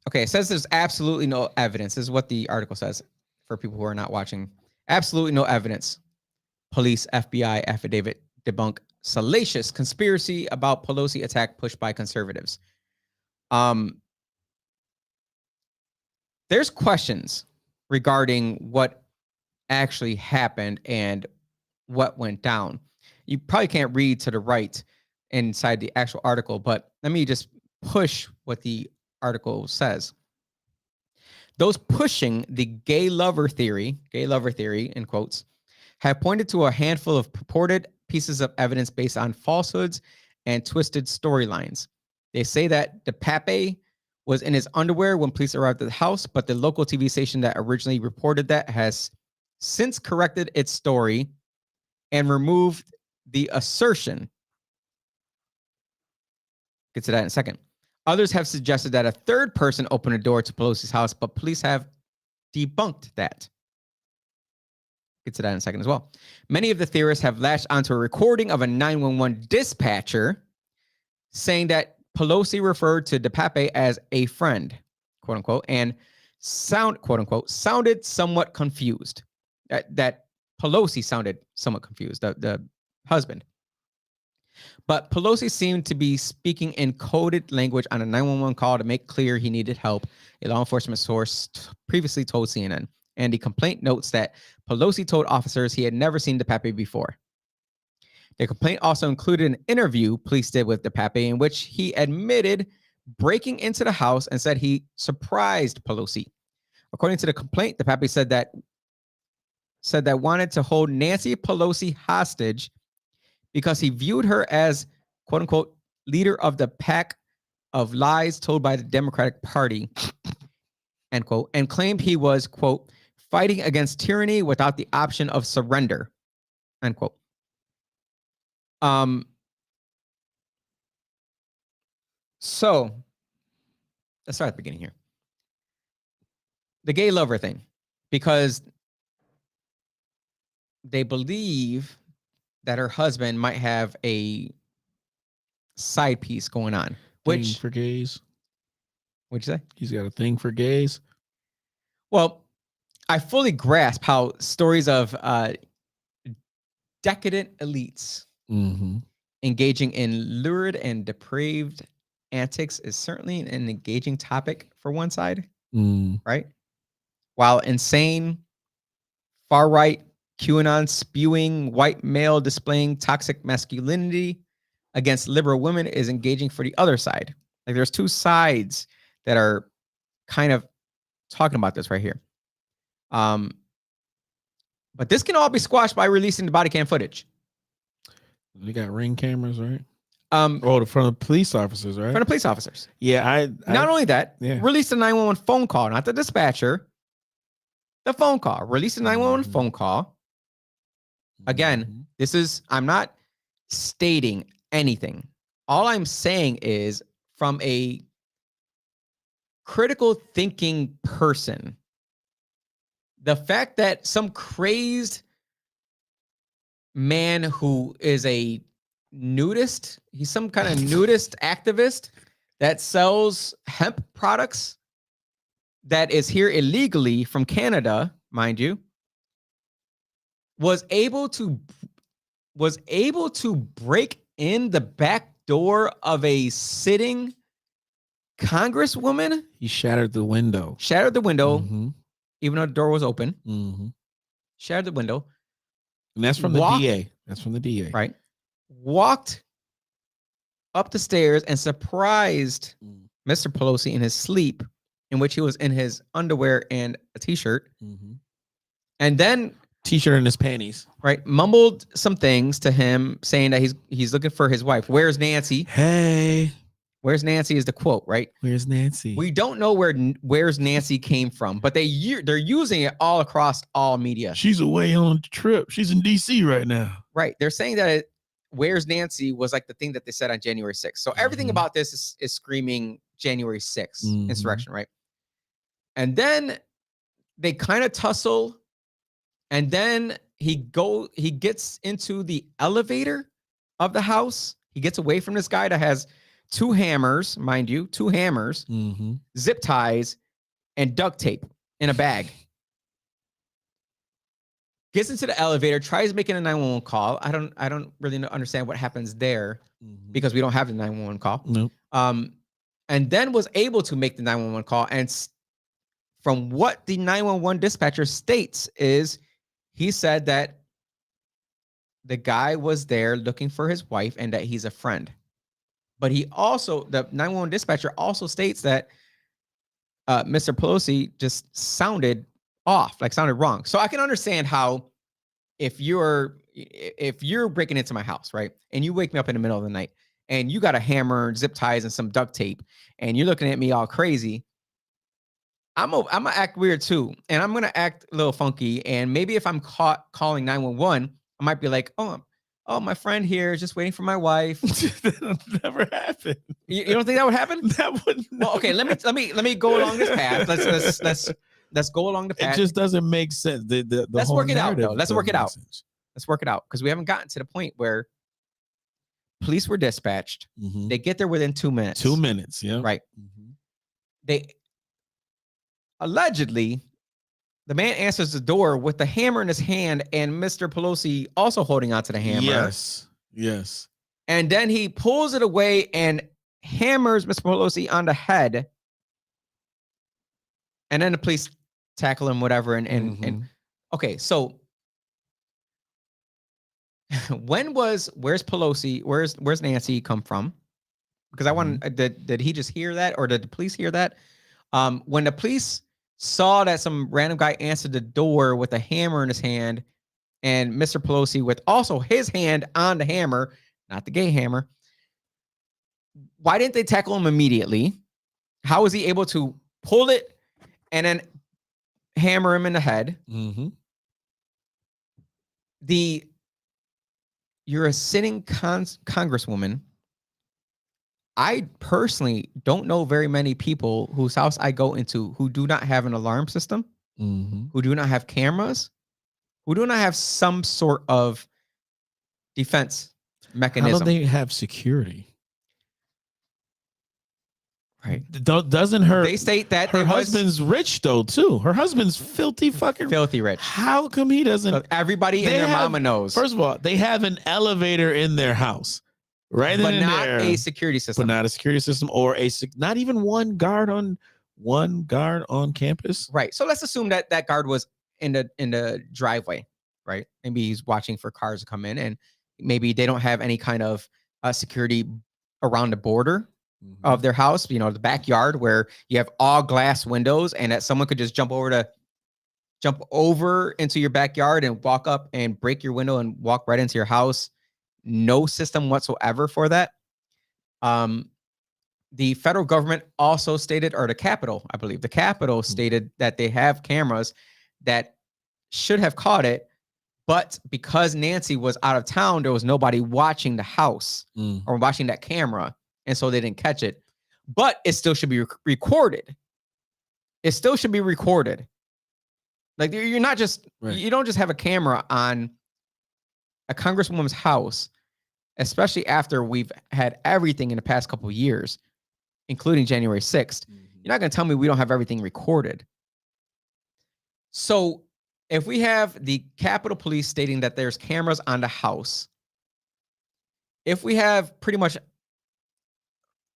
Okay, it says there's absolutely no evidence. This is what the article says for people who are not watching. Absolutely no evidence. Police, FBI affidavit debunk salacious conspiracy about Pelosi attack pushed by conservatives. There's questions regarding what actually happened and what went down. You probably can't read to the right inside the actual article, but let me just push what the article says. Those pushing the gay lover theory in quotes, have pointed to a handful of purported pieces of evidence based on falsehoods and twisted storylines. They say that DePape was in his underwear when police arrived at the house, but the local TV station that originally reported that has since corrected its story and removed the assertion. Get to that in a second. Others have suggested that a third person opened a door to Pelosi's house, but police have debunked that. Get to that in a second as well. Many of the theorists have latched onto a recording of a 911 dispatcher saying that Pelosi referred to DePape as a friend, quote unquote, and quote unquote, sounded somewhat confused. That Pelosi sounded somewhat confused, the husband. But Pelosi seemed to be speaking in coded language on a 911 call to make clear he needed help, a law enforcement source previously told CNN. And the complaint notes that Pelosi told officers he had never seen DePape before. The complaint also included an interview police did with DePape in which he admitted breaking into the house and said he surprised Pelosi. According to the complaint, DePape said that wanted to hold Nancy Pelosi hostage because he viewed her as, quote unquote, leader of the pack of lies told by the Democratic Party, end quote, and claimed he was, quote, fighting against tyranny without the option of surrender, end quote. So let's start at the beginning here. The gay lover thing, because they believe that her husband might have a side piece going on. Thing for gays. What'd you say? He's got a thing for gays. Well, I fully grasp how stories of decadent elites engaging in lurid and depraved antics is certainly an engaging topic for one side, right? While insane, far-right, QAnon spewing white male displaying toxic masculinity against liberal women is engaging for the other side. Like there's two sides that are kind of talking about this right here. But this can all be squashed by releasing the body cam footage. They got Ring cameras, right? From the police officers, right? From the police officers. Yeah, I not only that, yeah. Release the 911 phone call, not the dispatcher. The phone call. Release the 911 phone call. Again, I'm not stating anything. All I'm saying is from a critical thinking person, the fact that some crazed man who is a nudist, he's some kind of nudist activist that sells hemp products that is here illegally from Canada, mind you, was able to break in the back door of a sitting congresswoman. He shattered the window. Even though the door was open. Shattered the window. And that's from the DA. That's from the DA. Right. Walked up the stairs and surprised Mr. Pelosi in his sleep, in which he was in his underwear and a t-shirt. And then t-shirt and his panties. Right. Mumbled some things to him saying that he's looking for his wife. Where's Nancy? Hey. Where's Nancy is the quote, right? Where's Nancy? We don't know where's Nancy came from, but they're using it all across all media. She's away on the trip. She's in DC right now. Right. They're saying that where's Nancy was like the thing that they said on January 6th. So everything about this is screaming January 6th insurrection, right? And then they kind of tussle, and then he gets into the elevator of the house. He gets away from this guy that has two hammers, mind you, zip ties, and duct tape in a bag. Gets into the elevator, tries making a 911 call. I don't really understand what happens there because we don't have the 911 call. Nope. And then was able to make the 911 call. And from what the 911 dispatcher states is, he said that the guy was there looking for his wife and that he's a friend. But the 911 dispatcher also states that Mr. Pelosi just sounded off, like sounded wrong. So I can understand how if you're breaking into my house, right, and you wake me up in the middle of the night and you got a hammer, zip ties, and some duct tape, and you're looking at me all crazy, I'm gonna act weird too, and I'm gonna act a little funky. And maybe if I'm caught calling 911, I might be like, oh, my friend here is just waiting for my wife. That'll never happen. You don't think that would happen? That wouldn't. Well, okay. Let me go along this path. let's go along the It path. just doesn't make sense. The Let's whole work it out, though. narrative Let's work doesn't it make out. sense. Let's work it out because we haven't gotten to the point where police were dispatched. Mhm. They get there within 2 minutes. 2 minutes. Yeah. Right. Mhm. They allegedly, the man answers the door with the hammer in his hand and Mr. Pelosi also holding onto the hammer. Yes. Yes. And then he pulls it away and hammers Mr. Pelosi on the head. And then the police tackle him, whatever. And Mhm. okay, so where's Pelosi? Where's Nancy come from? Because I want did he just hear that, or did the police hear that? When the police saw that some random guy answered the door with a hammer in his hand, and Mr. Pelosi with also his hand on the hammer, not the gay hammer, why didn't they tackle him immediately? How was he able to pull it and then hammer him in the head? Mhm. You're a sitting congresswoman. I personally don't know very many people whose house I go into who do not have an alarm system, Mhm. who do not have cameras, who do not have some sort of defense How mechanism. do they have security? Right. Doesn't her They state that her it was husband's rich though too? Her husband's filthy fucking. filthy rich. How come he doesn't? So everybody and They their have- mama knows, First of all, they have an elevator in their house, right? but in not there, a security but system. not a security system or not even one guard on campus. Right. So let's assume that that guard was in the driveway, right? Maybe he's watching for cars to come in, and maybe they don't have any kind of security around the border of their house, the backyard where you have all glass windows and that someone could just jump over into your backyard and walk up and break your window and walk right into your house. No system whatsoever for that. The federal government also stated, or the Capitol, I believe, the Capitol stated that they have cameras that should have caught it, but because Nancy was out of town, there was nobody watching the house or watching that camera, and so they didn't catch it. But it still should be recorded. It still should be recorded. Like you're not just you don't just have a camera on a congresswoman's house, especially after we've had everything in the past couple of years, including January 6th. You're not going to tell me we don't have everything recorded. So if we have the Capitol Police stating that there's cameras on the house, if we have pretty much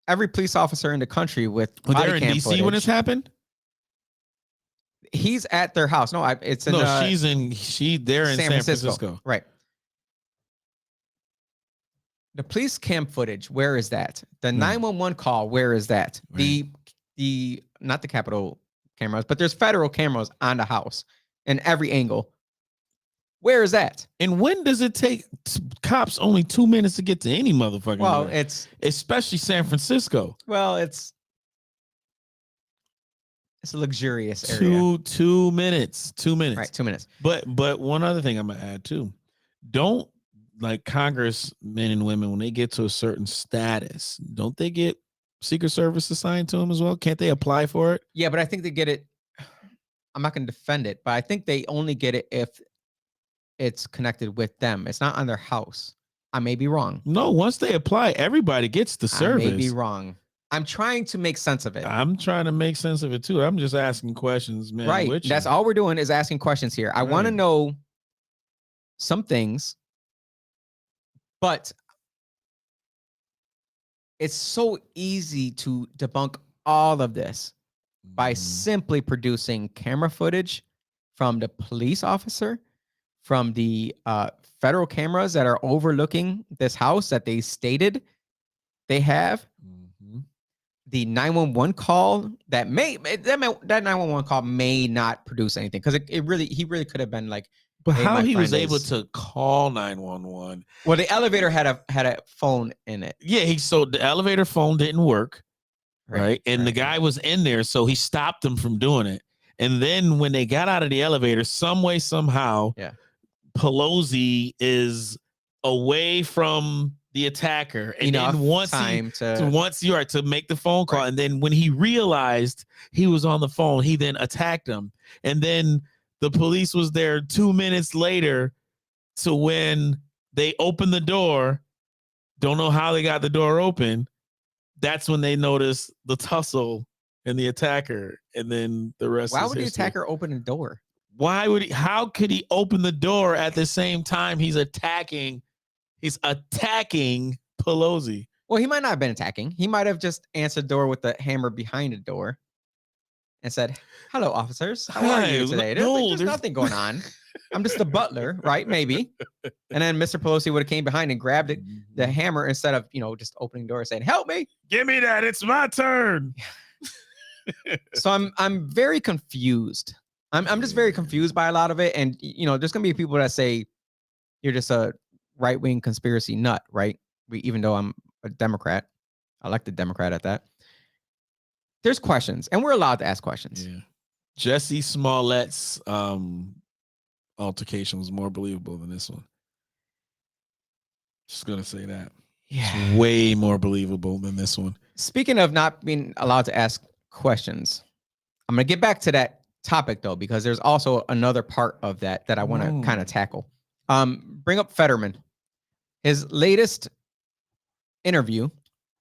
every police officer in the country with Were body they in cam DC when footage, this happened? he's at their house. No, it's in No, they're in San Francisco. Right. The police cam footage, where is that? The 911 call, where is that? Right. The not the Capitol cameras, but there's federal cameras on the house in every angle. Where is that? And when does it take cops only 2 minutes to get to any motherfucking? Well, area? Especially San Francisco. It's a luxurious area. 2 minutes. 2 minutes. Right, 2 minutes. But one other thing I'm gonna add too. Don't, like, congressmen and women, when they get to a certain status, don't they get Secret Service assigned to them as well? Can't they apply for it? Yeah, but I think they get it. I'm not going to defend it, but I think they only get it if it's connected with them. It's not on their house. I may be wrong. No, once they apply, everybody gets the service. I may be wrong. I'm trying to make sense of it. I'm trying to make sense of it too. I'm just asking questions, man. Right. That's all we're doing is asking questions here. I want to know some things, but it's so easy to debunk all of this by simply producing camera footage from the police officer, from the federal cameras that are overlooking this house that they stated they have. The 911 call that 911 call may not produce anything because he really could have been like. But hey, how he was friend able is- to call 911? Well, the elevator had a phone in it. Yeah, so the elevator phone didn't work, right? And the guy was in there, so he stopped him from doing it. And then when they got out of the elevator, some way, somehow, Yeah. Pelosi is away from the attacker, and enough then once time to make the phone call, Right. and then when he realized he was on the phone, he then attacked him, and then the police was there 2 minutes later to when they opened the door. Don't know how they got the door open. That's when they noticed the tussle and the attacker, and then the rest. Why is would the history. attacker open the door? Why would he? How could he open the door at the same time he's attacking? He's attacking Pelosi. Well, he might not have been attacking. He might have just answered the door with the hammer behind the door and said, "Hello, officers. How are you Hi, today?" no, There's there's- nothing going on. I'm just the butler, right? Maybe. And then Mr. Pelosi would have came behind and grabbed it, the hammer, instead of, just opening the door and saying, "Help me." Give me that. It's my turn. So I'm very confused. I'm just very confused by a lot of it. And there's gonna be people that say you're just a right-wing conspiracy nut, right? Even though I'm a Democrat, elected Democrat at that. There's questions, and we're allowed to ask questions. Yeah. Jesse Smollett's altercation was more believable than this one. Just gonna say that. It's way more believable than this one. Speaking of not being allowed to ask questions, I'm gonna get back to that topic though, because there's also another part of that I want to kind of tackle. Bring up Fetterman. His latest interview,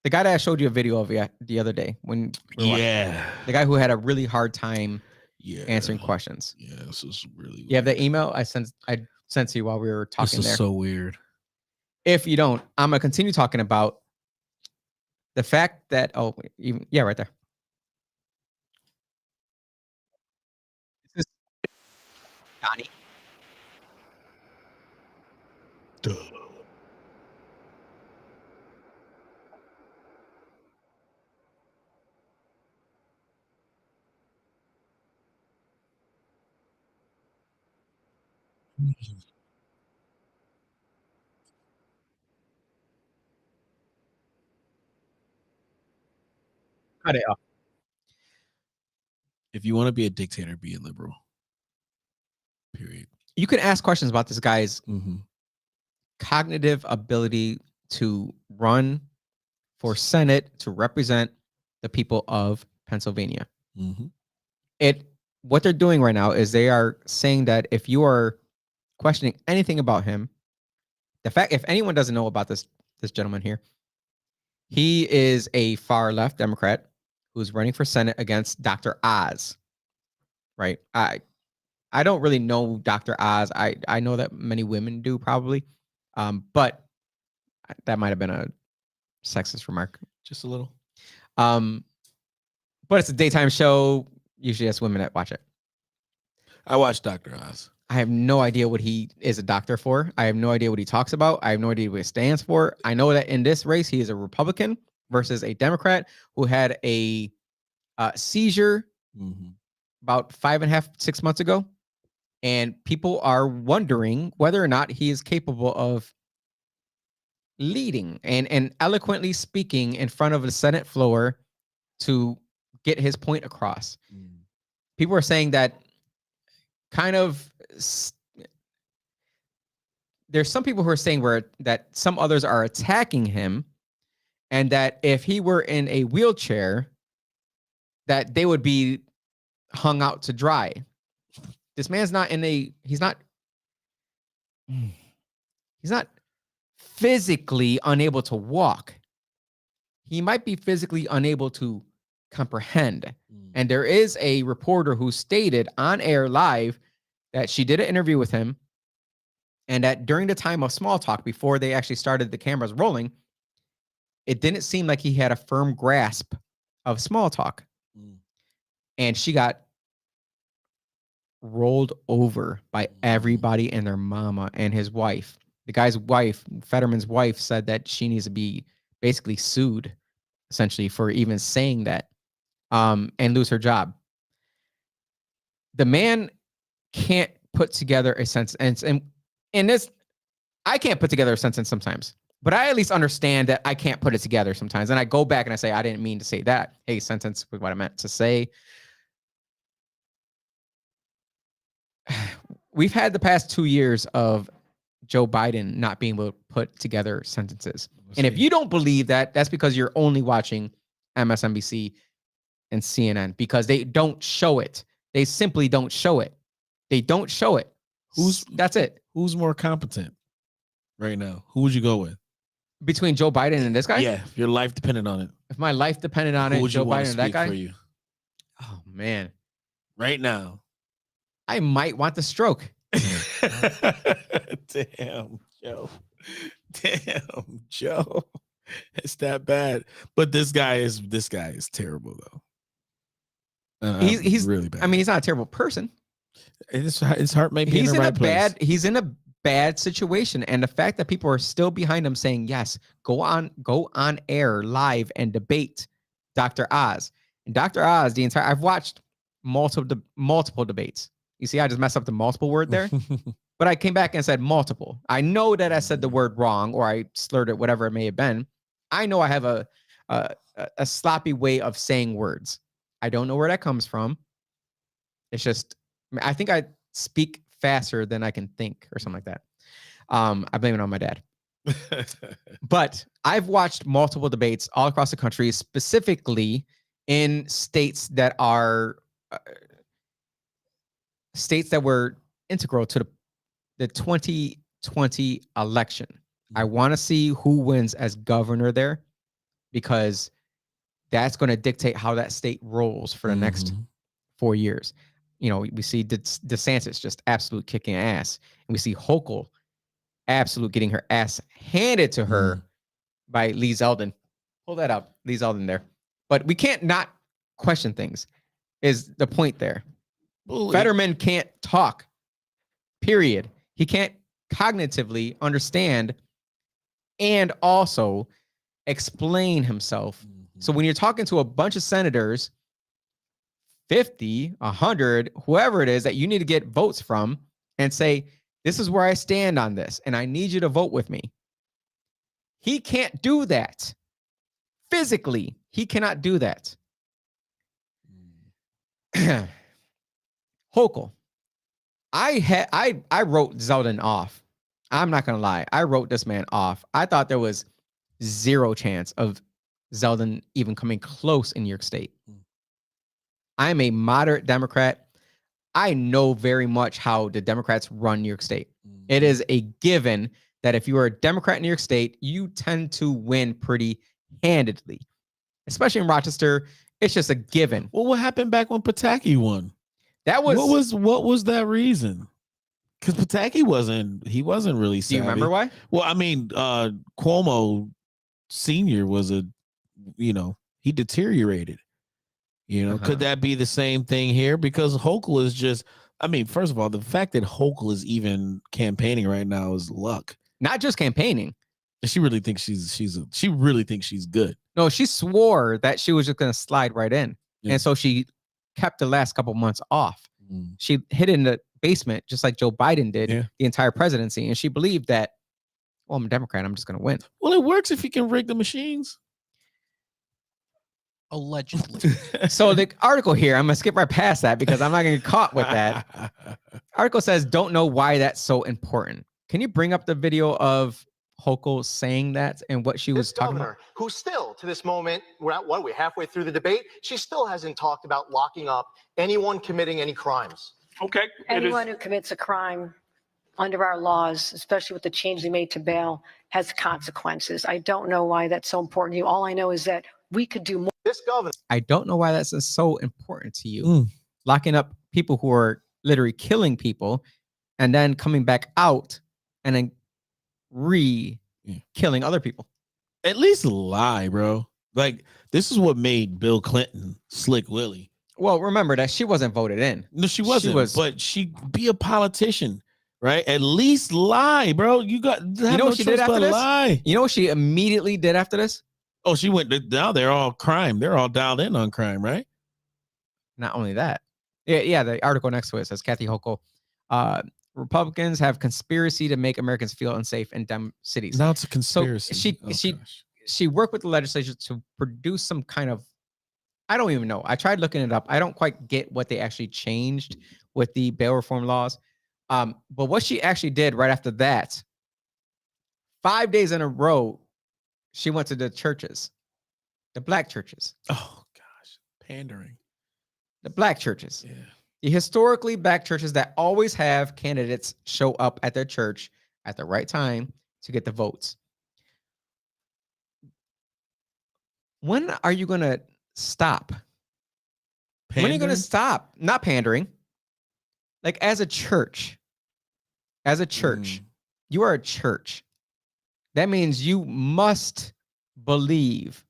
the guy that I showed you a video of the other day, when the guy who had a really hard time answering questions. Yeah, this is really weird. You have the email I sent to you while we were talking This is there. so weird. If you don't, I'm gonna continue talking about the fact that right there. This is Donnie. Cut it off. If you want to be a dictator, be a liberal. Period. You can ask questions about this guy's cognitive ability to run for Senate to represent the people of Pennsylvania. What they're doing right now is they are saying that if you are questioning anything about him, if anyone doesn't know about this gentleman here, he is a far left Democrat who's running for Senate against Dr. Oz. Right? I don't really know Dr. Oz. I know that many women do probably, but that might have been a sexist remark, just a little. But it's a daytime show. Usually, it's women that watch it. I watch Dr. Oz. I have no idea what he is a doctor for. I have no idea what he talks about. I have no idea what he stands for. I know that in this race, he is a Republican versus a Democrat who had a seizure about 5.5, 6 months ago. And people are wondering whether or not he is capable of leading and eloquently speaking in front of the Senate floor to get his point across. People are saying that there's some people who are saying that some others are attacking him, and that if he were in a wheelchair, that they would be hung out to dry. This man's he's not physically unable to walk. He might be physically unable to comprehend. And there is a reporter who stated on air live that she did an interview with him, and that during the time of small talk, before they actually started the cameras rolling, it didn't seem like he had a firm grasp of small talk. And she got rolled over by everybody and their mama and his wife. The guy's wife, Fetterman's wife, said that she needs to be basically sued, essentially, for even saying that, and lose her job. The man can't put together a sentence, and in this, I can't put together a sentence sometimes, but I at least understand that I can't put it together sometimes. And I go back and I say, I didn't mean to say that. Hey, sentence was what I meant to say. We've had the past 2 years of Joe Biden not being able to put together sentences. And if you don't believe that, that's because you're only watching MSNBC and CNN because they don't show it. They simply don't show it. They don't show it. That's it. Who's more competent right now? Who would you go with? Between Joe Biden and this guy? Yeah, if your life depended on it. If my life depended on Who it, would you Joe want Biden to and that speak guy? for you Oh, man. right now? I might want the stroke. Damn, Joe. Damn, Joe. It's that bad. But this guy is terrible though. He's really bad. I mean, he's not a terrible person. His heart may be He's in the right place. He's in a bad situation, and the fact that people are still behind him saying yes, go on air live and debate Dr. Oz. And Dr. Oz, I've watched multiple debates. You see, I just messed up the multiple word there, but I came back and said multiple. I know that I said the word wrong or I slurred it, whatever it may have been. I know I have a sloppy way of saying words. I don't know where that comes from. It's just, I think I speak faster than I can think or something like that. I blame it on my dad. But I've watched multiple debates all across the country, specifically in states that are states that were integral to the 2020 election. I want to see who wins as governor there because that's going to dictate how that state rolls for the next 4 years. You know, we see DeSantis just absolute kicking ass, and we see Hochul absolute getting her ass handed to her by Lee Zeldin. Pull that up, Lee Zeldin there. But we can't not question things, is the point there. Fetterman can't talk, period. He can't cognitively understand and also explain himself. So when you're talking to a bunch of senators, 50, 100, whoever it is that you need to get votes from and say, this is where I stand on this, and I need you to vote with me. He can't do that. Physically, he cannot do that. Hochul. I wrote Zeldin off. I'm not gonna lie. I wrote this man off. I thought there was zero chance of Zeldin even coming close in New York State. I'm a moderate Democrat. I know very much how the Democrats run New York State. It is a given that if you are a Democrat in New York State, you tend to win pretty handedly, especially in Rochester. It's just a given. Well, what happened back when Pataki won? That was what was that reason? Because Pataki wasn't really savvy. Do you remember why? Well, I mean, Cuomo Senior was he deteriorated. Could that be the same thing here? Because Hochul is just, I mean, first of all, the fact that Hochul is even campaigning right now is luck. Not just campaigning. She really thinks she really thinks she's good. No, she swore that she was just going to slide right in. Yeah. And so she kept the last couple months off. She hid in the basement, just like Joe Biden did the entire presidency. And she believed that, well, I'm a Democrat, I'm just going to win. Well, it works if you can rig the machines. Allegedly. So the article here, I'm going to skip right past that because I'm not going to get caught with that. Article says, don't know why that's so important. Can you bring up the video of Hochul saying that and what she was talking about? Who still, to this moment, we're halfway through the debate, she still hasn't talked about locking up anyone committing any crimes. Okay. Anyone who commits a crime under our laws, especially with the change they made to bail, has consequences. I don't know why that's so important to you. All I know is that we could do more. This governor. I don't know why that's so important to you. Locking up people who are literally killing people and then coming back out and then killing other people. At least lie, bro. Like, this is what made Bill Clinton Slick Willie. Well, remember that she wasn't voted in. No, she wasn't. But she be a politician, right? At least lie, bro. You know what she did after this? Lie. You know what she immediately did after this? Oh, she went. Now they're all crime. They're all dialed in on crime, right? Not only that. Yeah. The article next to it says Kathy Hochul. Republicans have conspiracy to make Americans feel unsafe in dumb cities. Now it's a conspiracy. So she worked with the legislature to produce some kind of, I don't even know. I tried looking it up. I don't quite get what they actually changed with the bail reform laws. But what she actually did right after that, 5 days in a row, She went to the churches, the black churches, Oh gosh, pandering. the black churches, Yeah. the historically black churches that always have candidates show up at their church at the right time to get the votes. When are you going to stop? When are you going to Pandering? stop? Not pandering. Like as a church, Mm. you are a church. That means you must believe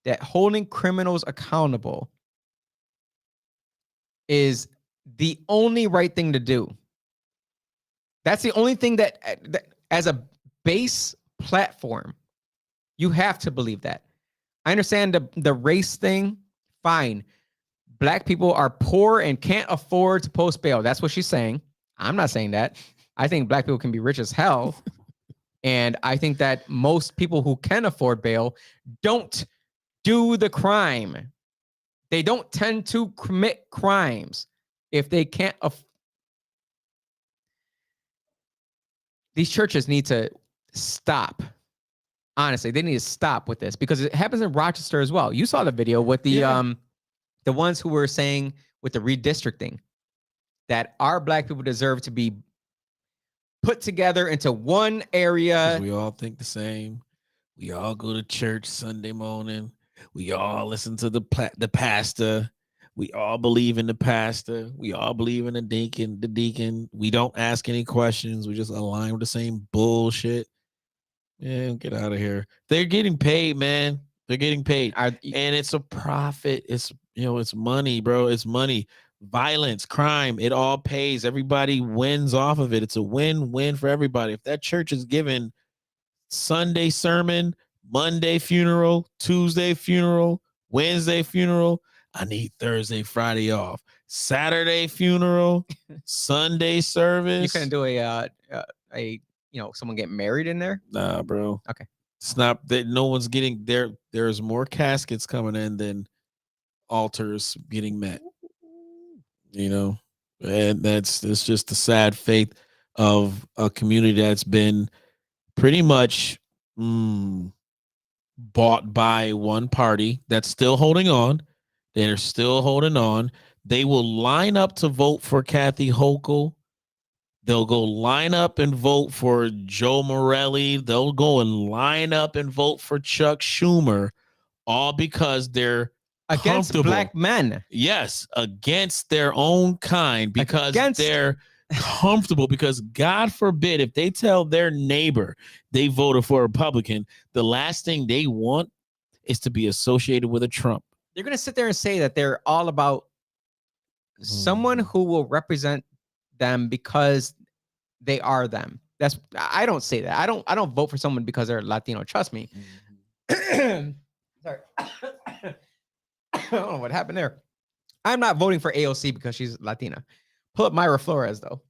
that holding criminals accountable is the only right thing to do. That's the only thing that as a base platform, you have to believe that. I understand the race thing. Fine. Black people are poor and can't afford to post bail. That's what she's saying. I'm not saying that. I think black people can be rich as hell. And I think that most people who can afford bail don't do the crime. They don't tend to commit crimes if they can't. These churches need to stop. Honestly, they need to stop with this because it happens in Rochester as well. You saw the video with the ones who were saying with the redistricting that our black people deserve to be put together into one area. We all think the same. We all go to church Sunday morning. We all listen to the pastor. We all believe in the pastor. We all believe in the deacon. We don't ask any questions. We just align with the same bullshit. Man, get out of here. They're getting paid, man. They're getting paid. And it's a profit. It's it's money, bro. It's money. Violence, crime, it all pays. Everybody wins off of it. It's a win-win for everybody. If that church is given Sunday sermon, Monday funeral, Tuesday funeral, Wednesday funeral, I need Thursday, Friday off. Saturday funeral, Sunday service. You couldn't do a someone get married in there? Nah, bro. Okay. It's not that no one's getting there. There's more caskets coming in than altars getting met. And it's just the sad fate of a community that's been pretty much bought by one party that's still holding on. They're still holding on. They will line up to vote for Kathy Hochul. They'll go line up and vote for Joe Morelli. They'll go and line up and vote for Chuck Schumer, all because they're against black men. Yes, against their own kind, because they're comfortable. Because God forbid if they tell their neighbor they voted for a Republican, the last thing they want is to be associated with a Trump. They're going to sit there and say that they're all about someone who will represent them because they are them. I don't say that. I don't vote for someone because they're Latino. Trust me. Sorry. I don't know what happened there. I'm not voting for AOC because she's Latina. Pull up Mayra Flores, though.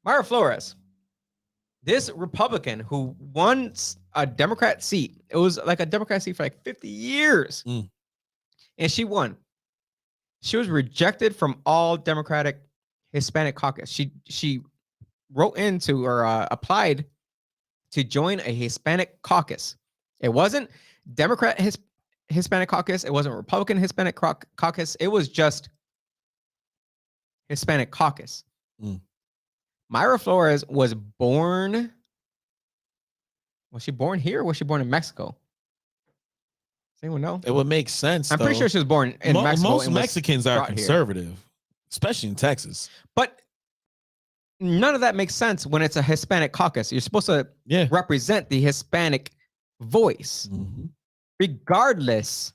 Mayra Flores, this Republican who won a Democrat seat. It was like a Democrat seat for like 50 years. And she won. She was rejected from all Democratic Hispanic caucus. She wrote into or applied to join a Hispanic caucus. It wasn't Democrat Hispanic caucus. It wasn't Republican Hispanic caucus. It was just Hispanic caucus. Mayra Flores was born. Was she born here or was she born in Mexico? Does anyone know? It would make sense. I'm pretty sure she was born in Mexico. Most Mexicans are conservative, here, especially in Texas. But none of that makes sense when it's a Hispanic caucus. You're supposed to represent the Hispanic voice, regardless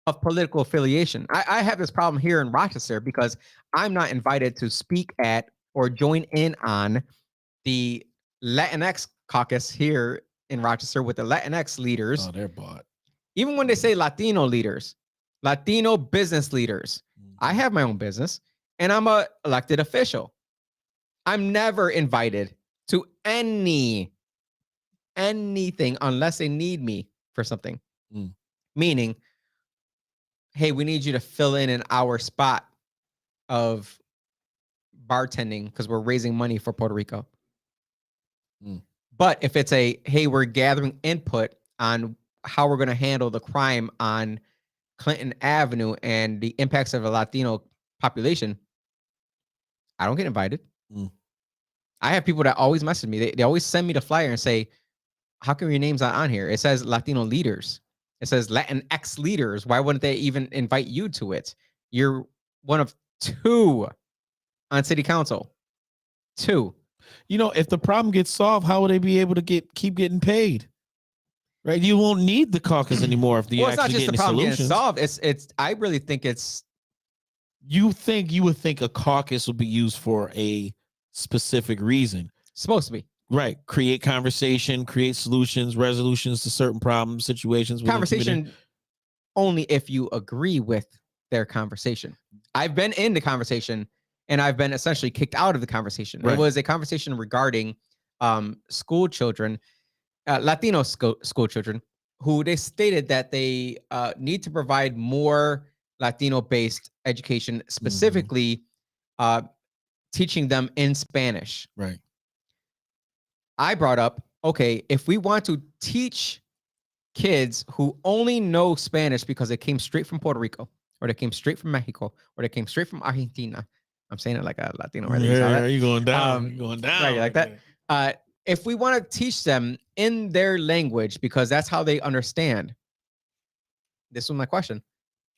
of political affiliation. I have this problem here in Rochester because I'm not invited to speak at or join in on the Latinx caucus here in Rochester with the Latinx leaders. Oh, they're bought. Even when they say Latino leaders, Latino business leaders, I have my own business and I'm an elected official. I'm never invited to anything unless they need me for something. Meaning, hey, we need you to fill in an hour spot of bartending because we're raising money for Puerto Rico. But if it's hey, we're gathering input on how we're going to handle the crime on Clinton Avenue and the impacts of the Latino population, I don't get invited. Mm. I have people that always message me. They always send me the flyer and say, how come your name's not on here? It says Latino leaders. It says Latinx leaders. Why wouldn't they even invite you to it? You're one of 2 on city council. 2. You know, if the problem gets solved, how will they be able to keep getting paid? Right? You won't need the caucus anymore if you Well, it's not actually just the getting problem getting solutions. solved. It's. I really think it's You would think a caucus would be used for a specific reason. supposed to be Right. Create conversation, create solutions, resolutions to certain problems, situations. within community. conversation only if you agree with their conversation. I've been in the conversation and I've been essentially kicked out of the conversation. Right. It was a conversation regarding school children, Latino school children, who they stated that they need to provide more Latino-based education, specifically teaching them in Spanish. Right. I brought up, okay, if we want to teach kids who only know Spanish because they came straight from Puerto Rico, or they came straight from Mexico, or they came straight from Argentina. I'm saying it like a Latino. Right? Yeah, you're going down. You're going down. Right, like that. If we want to teach them in their language, because that's how they understand, this was my question,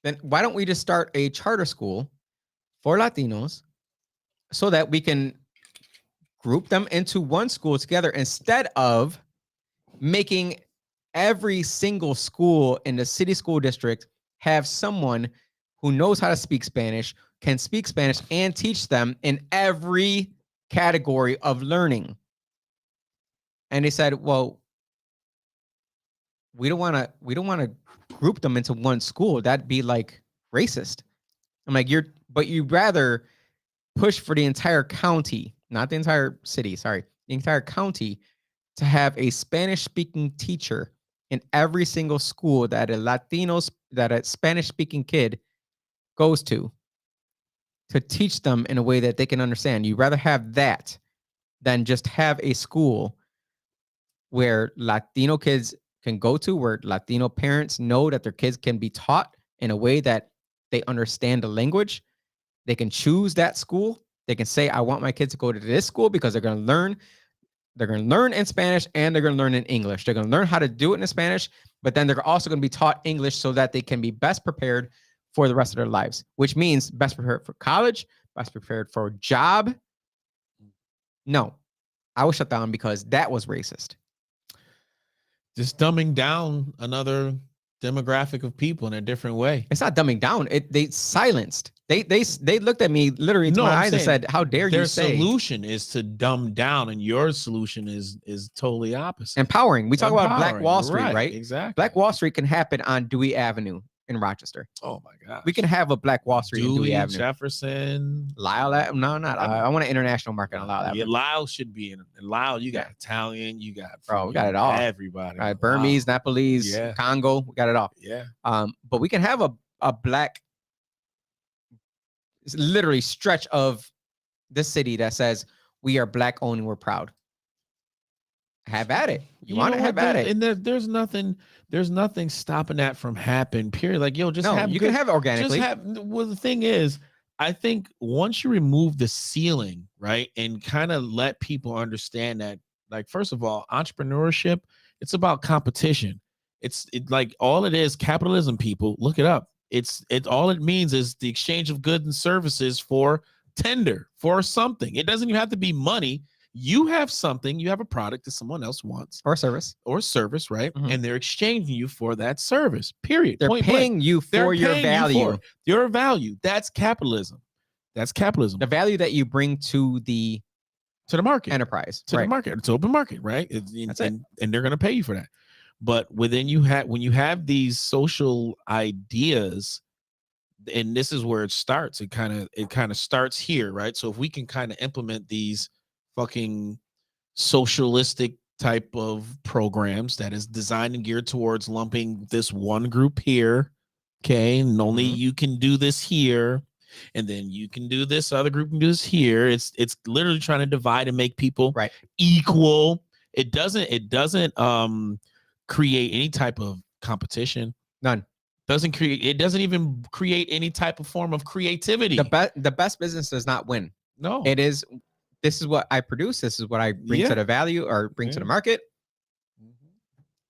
then why don't we just start a charter school for Latinos so that we can group them into one school together instead of making every single school in the city school district have someone who knows how to speak Spanish, can speak Spanish, and teach them in every category of learning. And they said, well, we don't want to group them into one school. That'd be like racist. I'm like, but you'd rather push for the entire county, not the entire city, sorry, the entire county, to have a Spanish speaking teacher in every single school that a Spanish speaking kid goes to teach them in a way that they can understand. You'd rather have that than just have a school where Latino kids can go to, where Latino parents know that their kids can be taught in a way that they understand the language. They can choose that school. They can say, I want my kids to go to this school because they're going to learn. They're going to learn in Spanish and they're going to learn in English. They're going to learn how to do it in Spanish, but then they're also going to be taught English so that they can be best prepared for the rest of their lives, which means best prepared for college, best prepared for a job. No, I was shut down because that was racist. Just dumbing down another demographic of people in a different way. It's not dumbing down. They silenced. They looked at me literally into my eyes and said, "How dare you say?" Their solution is to dumb down, and your solution is totally opposite. Empowering. We talk about Black Wall Street, right? Exactly. Black Wall Street can happen on Dewey Avenue in Rochester. Oh my God. We can have a Black Wall Street in Dewey Avenue. Jefferson. Lyle, no, not. I want an international market on Lyle Yeah, Avenue. Lyle should be in. Lyle, you got Italian, you got we got it all. Everybody. All right, Burmese, Nepalese, Yeah. Congo, we got it all. Yeah. But we can have a Black, it's literally stretch of this city that says we are Black owned and we're proud. Have at it. You want to have at it. And there's nothing stopping that from happening. Period. Like, yo, just No, have you can have it organically. Well, the thing is, I think once you remove the ceiling, right, and kind of let people understand that, like, first of all, entrepreneurship, it's about competition. It's like all it is, capitalism. People look it up. It's all it means is the exchange of goods and services for tender for something. It doesn't even have to be money. You have something, you have a product that someone else wants Or service. right? Mhm. And they're exchanging you for that service. Period. They're Point paying blank. you They're for your paying you value. for your value. That's capitalism. That's capitalism The value that you bring to the to the market. enterprise. To right. the market. It's open market, right? That's it. And they're going to pay you for that. But when you have these social ideas, and this is where it starts. It kind of starts here, right? So if we can kind of implement these fucking socialistic type of programs that is designed and geared towards lumping this one group here, okay, and only you can do this here, and then you can do this other group can do this here. It's literally trying to divide and make people Right. equal It doesn't create any type of competition. None. It doesn't even create any type of form of creativity. The best business does not win. No. It is, this is what I produce. This is what I bring to the value or bring to the market.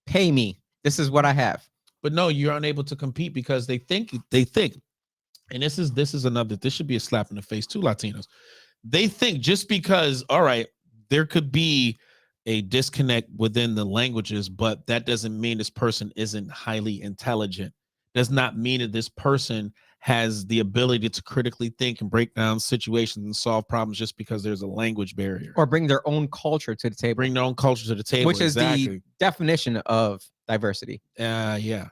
Pay me. This is what I have. But no, you're unable to compete because they think, and this should be a slap in the face to Latinos. They think just because, all right, there could be a disconnect within the languages, but that doesn't mean this person isn't highly intelligent. Does not mean that this person has the ability to critically think and break down situations and solve problems just because there's a language barrier. Or bring their own culture to the table. Bring their own culture to the table. Which is the definition of diversity. Yeah.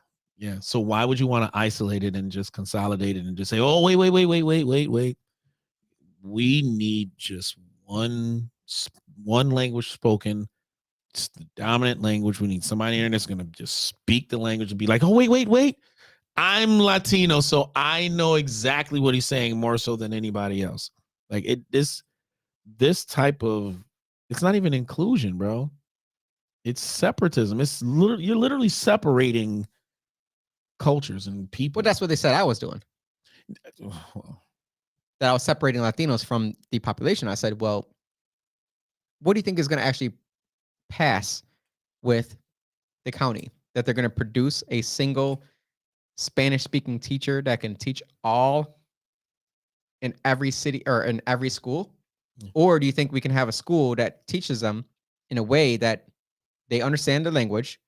So why would you want to isolate it and just consolidate it and just say, oh, wait. We need just one language spoken. It's the dominant language. We need somebody in that's going to just speak the language and be like, oh, wait. I'm Latino, so I know exactly what he's saying more so than anybody else. Like this type of, it's not even inclusion, bro. It's separatism. You're literally separating cultures and people. Well, that's what they said I was doing. That I was separating Latinos from the population. I said, well, what do you think is going to actually pass with the county? That they're going to produce a single Spanish-speaking teacher that can teach all in every city or in every school? Or do you think we can have a school that teaches them in a way that they understand the language,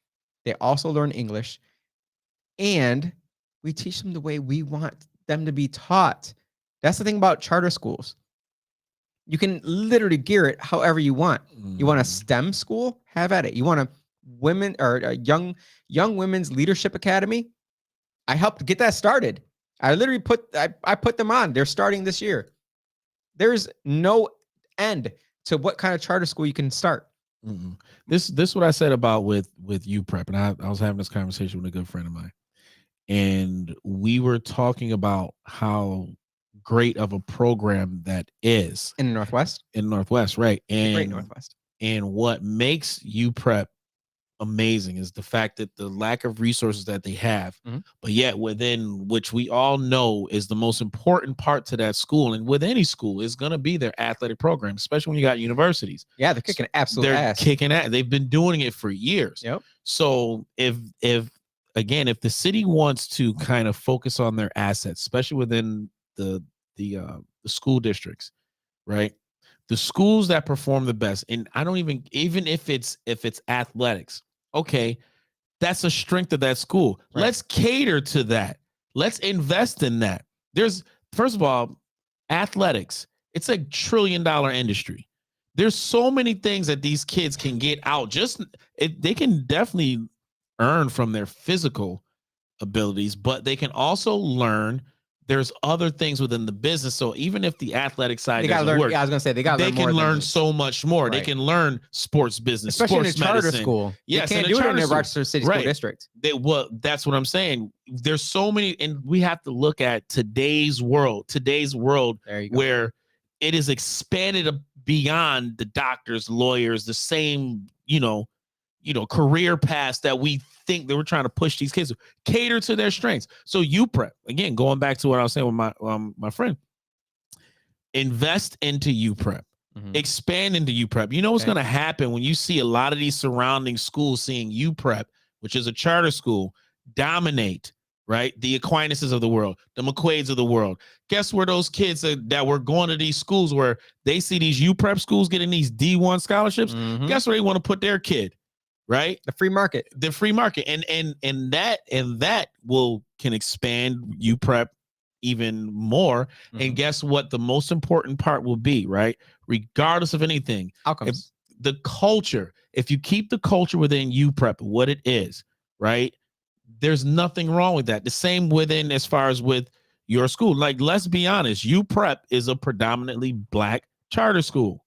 they also learn English, and we teach them the way we want them to be taught? That's the thing about charter schools. You can literally gear it however you want. You want a STEM school? Have at it. You want a women or a young women's leadership academy? I helped get that started. I literally I put them on. They're starting this year. There's no end to what kind of charter school you can start. This is what I said about with UPrep, and I was having this conversation with a good friend of mine, and we were talking about how great of a program that is in the Northwest. Right? And Great Northwest. And what makes UPrep amazing is the fact that the lack of resources that they have, but yet within which we all know is the most important part to that school, and with any school is going to be their athletic program, especially when you got universities. Yeah, they're kicking absolute ass. Kicking ass. They've been doing it for years. Yep. So if the city wants to kind of focus on their assets, especially within the school districts, right? The schools that perform the best, and I don't even if it's athletics, okay, that's a strength of that school. Right. Let's cater to that. Let's invest in that. There's, first of all, athletics. It's a $1 trillion industry. There's so many things that these kids can get out. They can definitely earn from their physical abilities, but they can also learn. There's other things within the business. So even if the athletic side doesn't work, I was gonna say they can learn so much more. Right. They can learn sports business, especially sports in a charter medicine. School. Yes, they can't do it in a Rochester City School District. That's what I'm saying. There's so many, and we have to look at today's world where it is expanded beyond the doctors, lawyers, the same, career paths that we think that we're trying to push these kids to cater to their strengths. So UPrep, again, going back to what I was saying with my friend, invest into UPrep, expand into UPrep. You know what's going to happen when you see a lot of these surrounding schools seeing UPrep, which is a charter school, dominate, right? The Aquinas of the world, the McQuaid's of the world. Guess where those kids that were going to these schools where they see these UPrep schools getting these D1 scholarships? Guess where they want to put their kid? Right? The free market. And that can expand UPrep even more. And guess what? The most important part will be, right? Regardless of anything, outcomes. The culture. If you keep the culture within UPrep, what it is, right? There's nothing wrong with that. The same within as far as with your school. Like, let's be honest, UPrep is a predominantly Black charter school.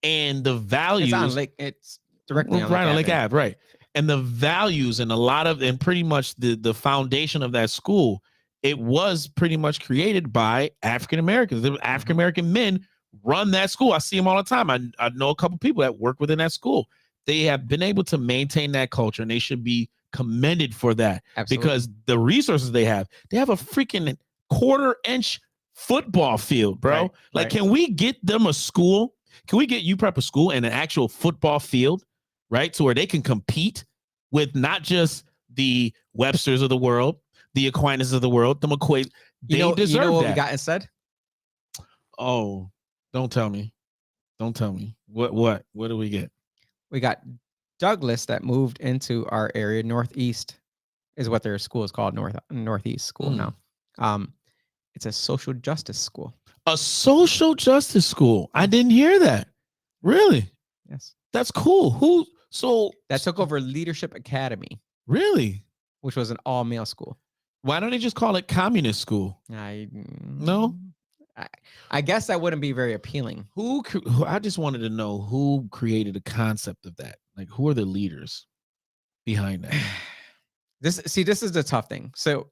And the values it's directly on Lake Ave, right? And the values and and pretty much the foundation of that school, it was pretty much created by African Americans. The African American men run that school. I see them all the time. I know a couple people that work within that school. They have been able to maintain that culture, and they should be commended for that. Absolutely. Because the resources they have a freaking 1/4-inch football field, bro. Right, Like, right. can we get them a school? Can we get UPrep a school and an actual football field, right? So where they can compete with not just the Websters of the world, the Aquinas of the world, the McQuaid. They deserve you know what that. we got instead? Oh, don't tell me. Don't tell me. What do we get? We got Douglas that moved into our area. Northeast is what their school is called. Northeast School Mm. now. It's a social justice school. A social justice school. I didn't hear that. Really? Yes. That's cool. So That took over Leadership Academy, really? which was an all-male school. Why don't they just call it communist school? No? I guess that wouldn't be very appealing. I just wanted to know who created the concept of that. Like, who are the leaders behind that? This is the tough thing. So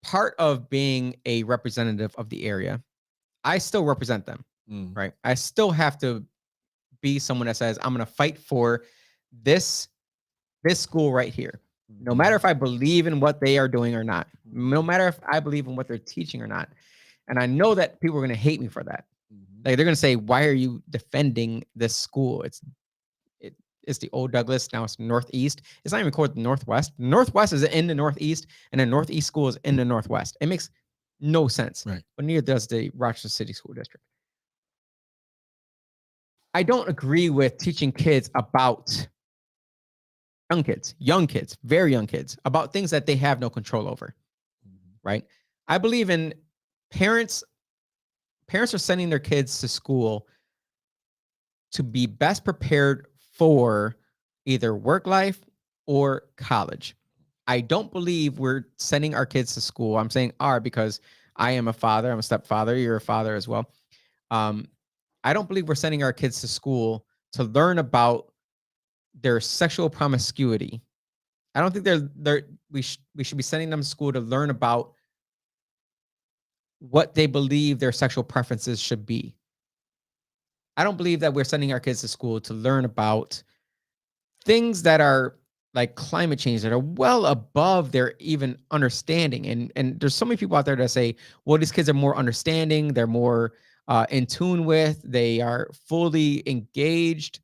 part of being a representative of the area, I still represent them, Mm. right? I still have to be someone that says, I'm going to fight for this school right here. No matter if I believe in what they are doing or not, no matter if I believe in what they're teaching or not. And I know that people are going to hate me for that. Like, they're going to say, why are you defending this school? It's the old Douglas. Now it's Northeast. It's not even called the Northwest. Northwest is in the Northeast, and the Northeast school is in the Northwest. It makes no sense. Right. But neither does the Rochester City School District. I don't agree with teaching kids about young kids, very young kids, about things that they have no control over. Right. I believe in parents are sending their kids to school to be best prepared for either work life or college. I don't believe we're sending our kids to school. I'm saying are because I am a father. I'm a stepfather. You're a father as well. I don't believe we're sending our kids to school to learn about their sexual promiscuity. I don't think we should be sending them to school to learn about what they believe their sexual preferences should be. I don't believe that we're sending our kids to school to learn about things that are like climate change that are well above their even understanding. And there's so many people out there that say, well, these kids are more understanding. They're more in tune with, they are fully engaged.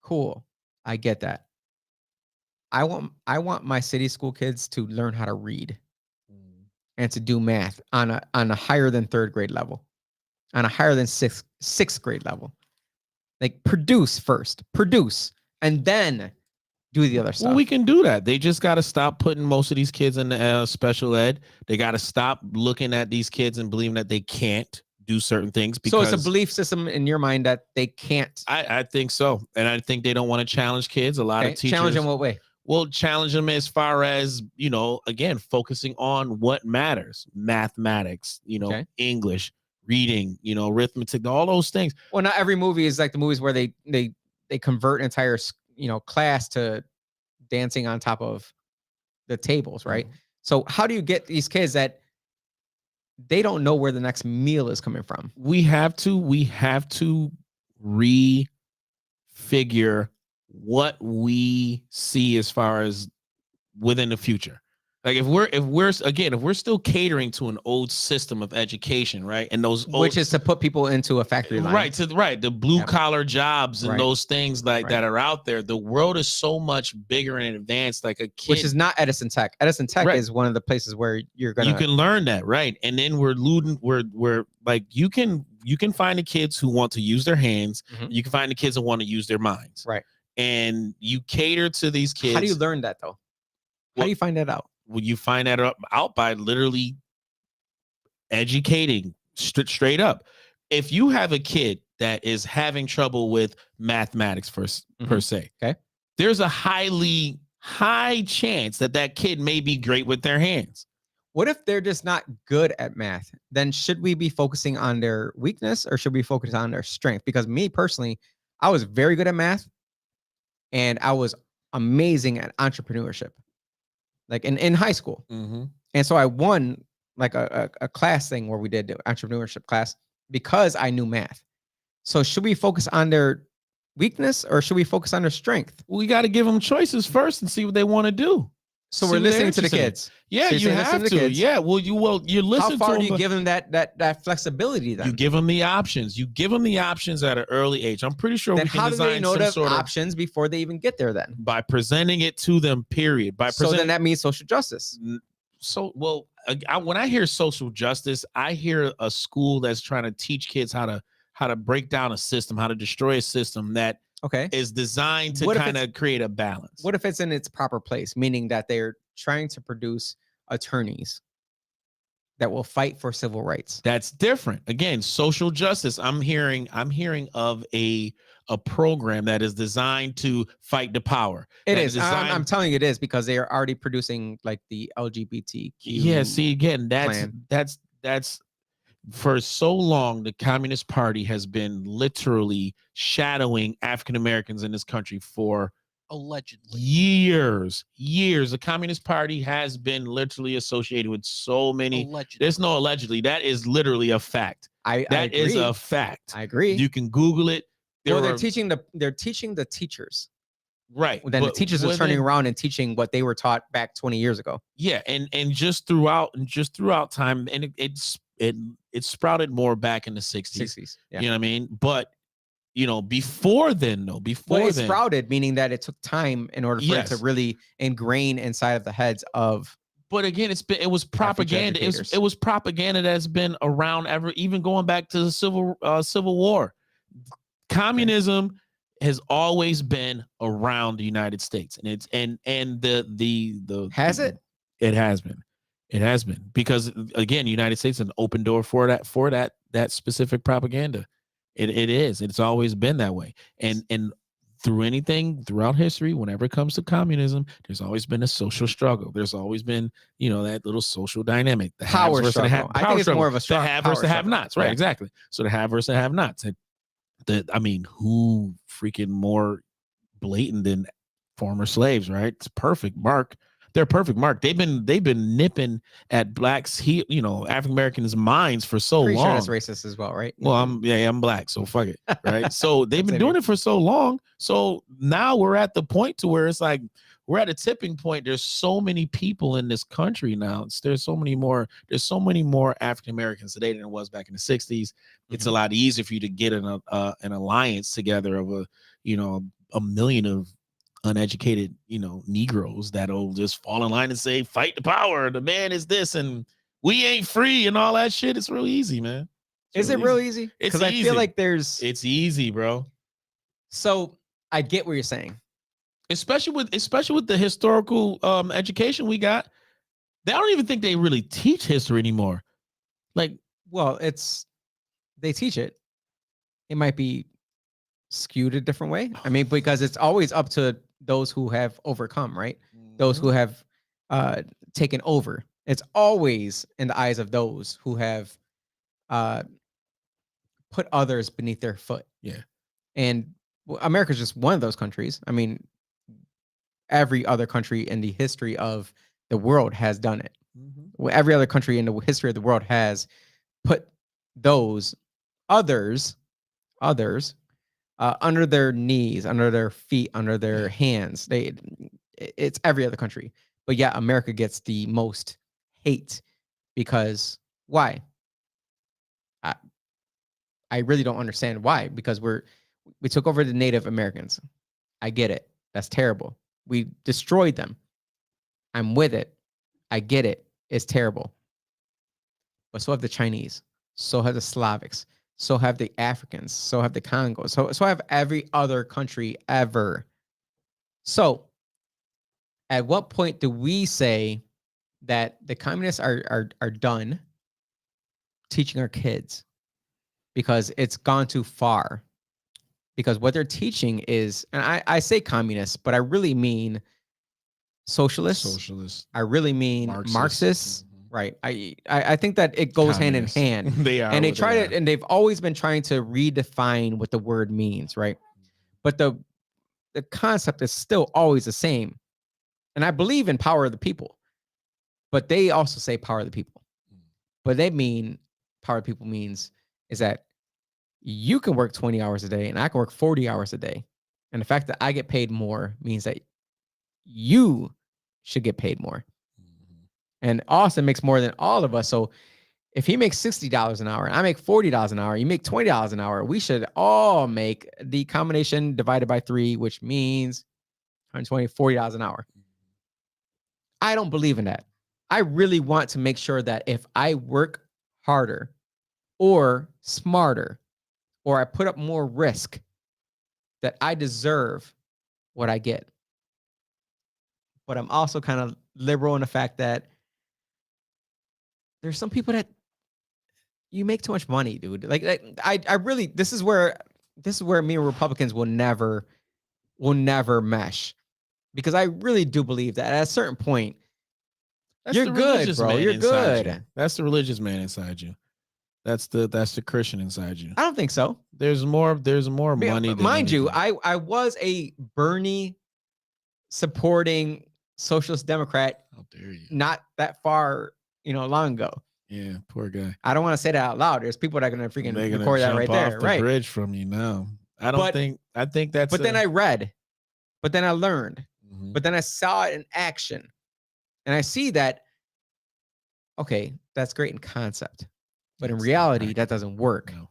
Cool. I get that. I want my city school kids to learn how to read and to do math on a higher than 3rd grade level, on a higher than sixth grade level. Like, produce, and then do the other stuff. Well, we can do that. They just got to stop putting most of these kids in the special ed. They got to stop looking at these kids and believing that they can't do certain things. Because so it's a belief system in your mind that they can't. I think so. And I think they don't want to challenge kids. A lot of teachers. Challenge in what way? Well, challenge them as far as, again, focusing on what matters. Mathematics, Okay. English, reading, arithmetic, all those things. Well, not every movie is like the movies where they convert an entire, class to dancing on top of the tables, right? So how do you get these kids that they don't know where the next meal is coming from? We have to refigure what we see as far as within the future. Like, if we're still catering to an old system of education, right? And Which is to put people into a factory line. Right, the blue collar jobs and those things that are out there. The world is so much bigger and advanced. Like, a kid, which is not Edison Tech. Edison Tech is one of the places where you can learn that, right? And then we're like, you can find the kids who want to use their hands. Mhm. You can find the kids who want to use their minds, right? And you cater to these kids. How do you learn that though? How do you find that out? Well, you find that out by literally educating straight up. If you have a kid that is having trouble with mathematics per se, okay, there's a high chance that kid may be great with their hands. What if they're just not good at math? Then should we be focusing on their weakness or should we focus on their strength? Because me personally, I was very good at math and I was amazing at entrepreneurship. Like in high school. Mm-hmm. And so I won like a class thing where we did the entrepreneurship class because I knew math. So should we focus on their weakness, or should we focus on their strength? We got to give them choices first and see what they want to do. So See we're what they're listening to the interested in. kids. Yeah, So you're you saying listen have to to. the kids. Yeah, well, you listen How far to do you them. give them that flexibility then? You give them the options. You give them the options at an early age. I'm pretty sure Then we can how do they design know some the sort of options before they even get there then? by presenting it to them. Period. By So presenting. then that means social justice. So well, when I hear social justice, I hear a school that's trying to teach kids how to break down a system, how to destroy a system that Okay. is designed to What if kind of create a balance. What if it's in its proper place, meaning that they're trying to produce attorneys that will fight for civil rights? That's different. Again, social justice. I'm hearing of a program that is designed to fight the power. It that is. I'm telling you it is because they are already producing like the LGBTQ. Yeah, see again, plan. that's for so long the Communist Party has been literally shadowing African Americans in this country for Allegedly. years. The Communist Party has been literally associated with so many. Allegedly. There's no allegedly. That is literally a fact. I That is agree. a fact. I agree. You can Google it. Well, There they're are- teaching the teachers. right. Then the but teachers are when turning they- around and teaching what they were taught back 20 years ago. Yeah, and just throughout time, and it sprouted more back in the 60s. 60s. Yeah. You know what I mean? But before then, though, Well, it sprouted, meaning that it took time in order for it to Yes. really ingrain inside of the heads of. But again, it was propaganda. educators. It was propaganda that's been around even going back to the Civil War. Communism has always been around the United States, and it's and the Has it? It has been because again, the United States is an open door for that specific propaganda. It's always been that way, and throughout history, whenever it comes to communism, there's always been a social struggle. There's always been that little social dynamic, the haves Power versus the struggle. I think it's more of a the have versus the power have-nots, struggle. right? Yeah. Exactly. So the have versus the have-nots. And who freaking more blatant than former slaves, right? It's perfect mark. They're perfect mark. They've been nipping at blacks, African Americans' minds for so Pretty sure long. that's racist as well, right? Well, I'm black, so fuck it, right? So they've been Same doing here. it for so long. So now we're at the point to where it's like we're at a tipping point. There's so many people in this country now. There's so many more African Americans today than it was back in the 60s. It's a lot easier for you to get an alliance together of a million of uneducated Negroes that'll just fall in line and say fight the power, the man is this and we ain't free and all that shit. It's real easy, man. Is it real easy? It's Because I easy. feel like there's. It's easy, bro. So I get what you're saying. Especially with the historical education we got. They don't even think they really teach history anymore. Like, Well, they teach it. It might be skewed a different way. I mean, because it's always up to those who have overcome, right? Those who have taken over. It's always in the eyes of those who have put others beneath their foot. Yeah. And America's just one of those countries. I mean, every other country in the history of the world has done it. Well, every other country in the history of the world has put those others under their knees, under their feet, under their hands. It's every other country. But yeah, America gets the most hate because why? I really don't understand why. Because we took over the Native Americans. I get it. That's terrible. We destroyed them. I'm with it. I get it. It's terrible. But so have the Chinese. So have the Slavics. So have the Africans. So have the Congos. So have every other country ever. So at what point do we say that the communists are done teaching our kids? Because it's gone too far. Because what they're teaching is, and I say communists, but I really mean socialists. I really mean Marxists. Right. I think that it goes hand in Communists. hand. They are. And they what try are. to, and they've always been trying to redefine what the word means, right? But the concept is still always the same. And I believe in power of the people, but they also say power of the people. But they mean power of the people means is that you can work 20 hours a day and I can work 40 hours a day. And the fact that I get paid more means that you should get paid more. And Austin makes more than all of us. So if he makes $60 an hour and I make $40 an hour, you make $20 an hour, we should all make the combination divided by 3, which means $120, $40 an hour. I don't believe in that. I really want to make sure that if I work harder or smarter, or I put up more risk, that I deserve what I get. But I'm also kind of liberal in the fact that there's some people that you make too much money, dude. Like I really, this is where me and Republicans will never mesh, because I really do believe that at a certain point, you're the good, religious bro. man You're inside good. you. That's the religious man inside you. That's the Christian inside you. I don't think so. There's more Yeah, money than mind you, anything. I was a Bernie supporting socialist Democrat How dare you? not that far, long ago. Yeah, poor guy. I don't want to say that out loud. There's people that are gonna freaking They're gonna record that jump right off there, the right? bridge from you now. I think that's. But then I read, but then I learned, Mhm. but then I saw it in action, and I see that. Okay, that's great in concept, but in It's not reality, practical. that doesn't work. No.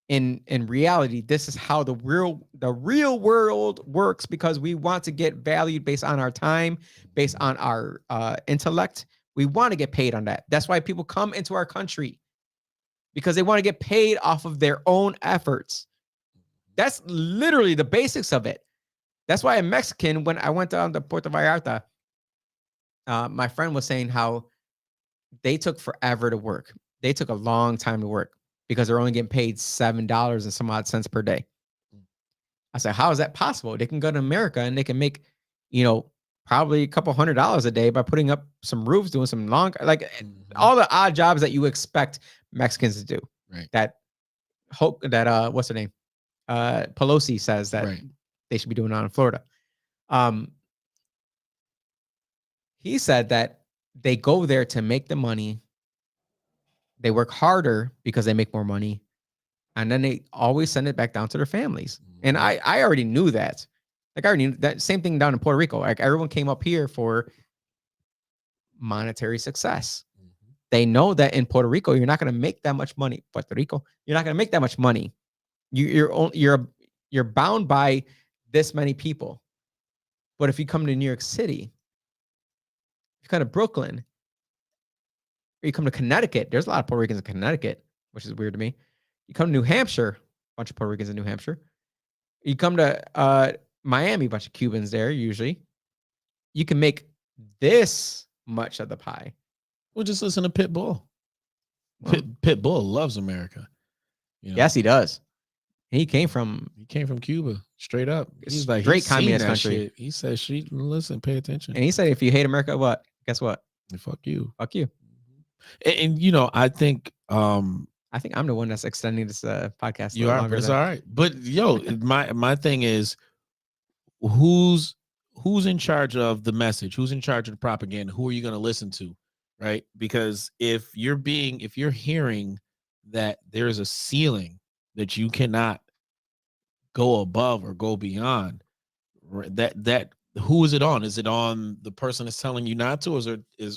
In reality, this is how the real world works, because we want to get valued based on our time, based on our intellect. We want to get paid on that. That's why people come into our country, because they want to get paid off of their own efforts. That's literally the basics of it. That's why a Mexican, when I went down to Puerto Vallarta, my friend was saying how they took forever to work. They took a long time to work because they're only getting paid $7 and some odd cents per day. I said, how is that possible? They can go to America and they can make, probably a couple $100s a day by putting up some roofs, doing some long, all the odd jobs that you expect Mexicans to do. Right. That what's her name? Pelosi says that Right. they should be doing out in Florida. He said that they go there to make the money. They work harder because they make more money. And then they always send it back down to their families. And I already knew that. Like, I already knew that same thing down in Puerto Rico. Like, everyone came up here for monetary success. They know that in Puerto Rico, you're not going to make that much money. Puerto Rico, you're not going to make that much money. You're bound by this many people. But if you come to New York City, if you come to Brooklyn, or you come to Connecticut, there's a lot of Puerto Ricans in Connecticut, which is weird to me. You come to New Hampshire, a bunch of Puerto Ricans in New Hampshire. You come to Miami, a bunch of Cubans there usually. You can make this much of the pie. Well, just listen to Pitbull. Well, Pitbull loves America. Yes, he does. He came from Cuba, straight up. He's like, Straight he's seen communist that country. shit. He says, listen, pay attention. and he said, if you hate America, what? Guess what? Fuck you. Fuck you. And I think I think I'm the one that's extending this podcast. you are, but it's all right. But my thing is, who's in charge of the message? Who's in charge of the propaganda? Who are you going to listen to? Right? Because if you're hearing that there's a ceiling that you cannot go above or go beyond, that who is it on? Is it on the person that's telling you not to,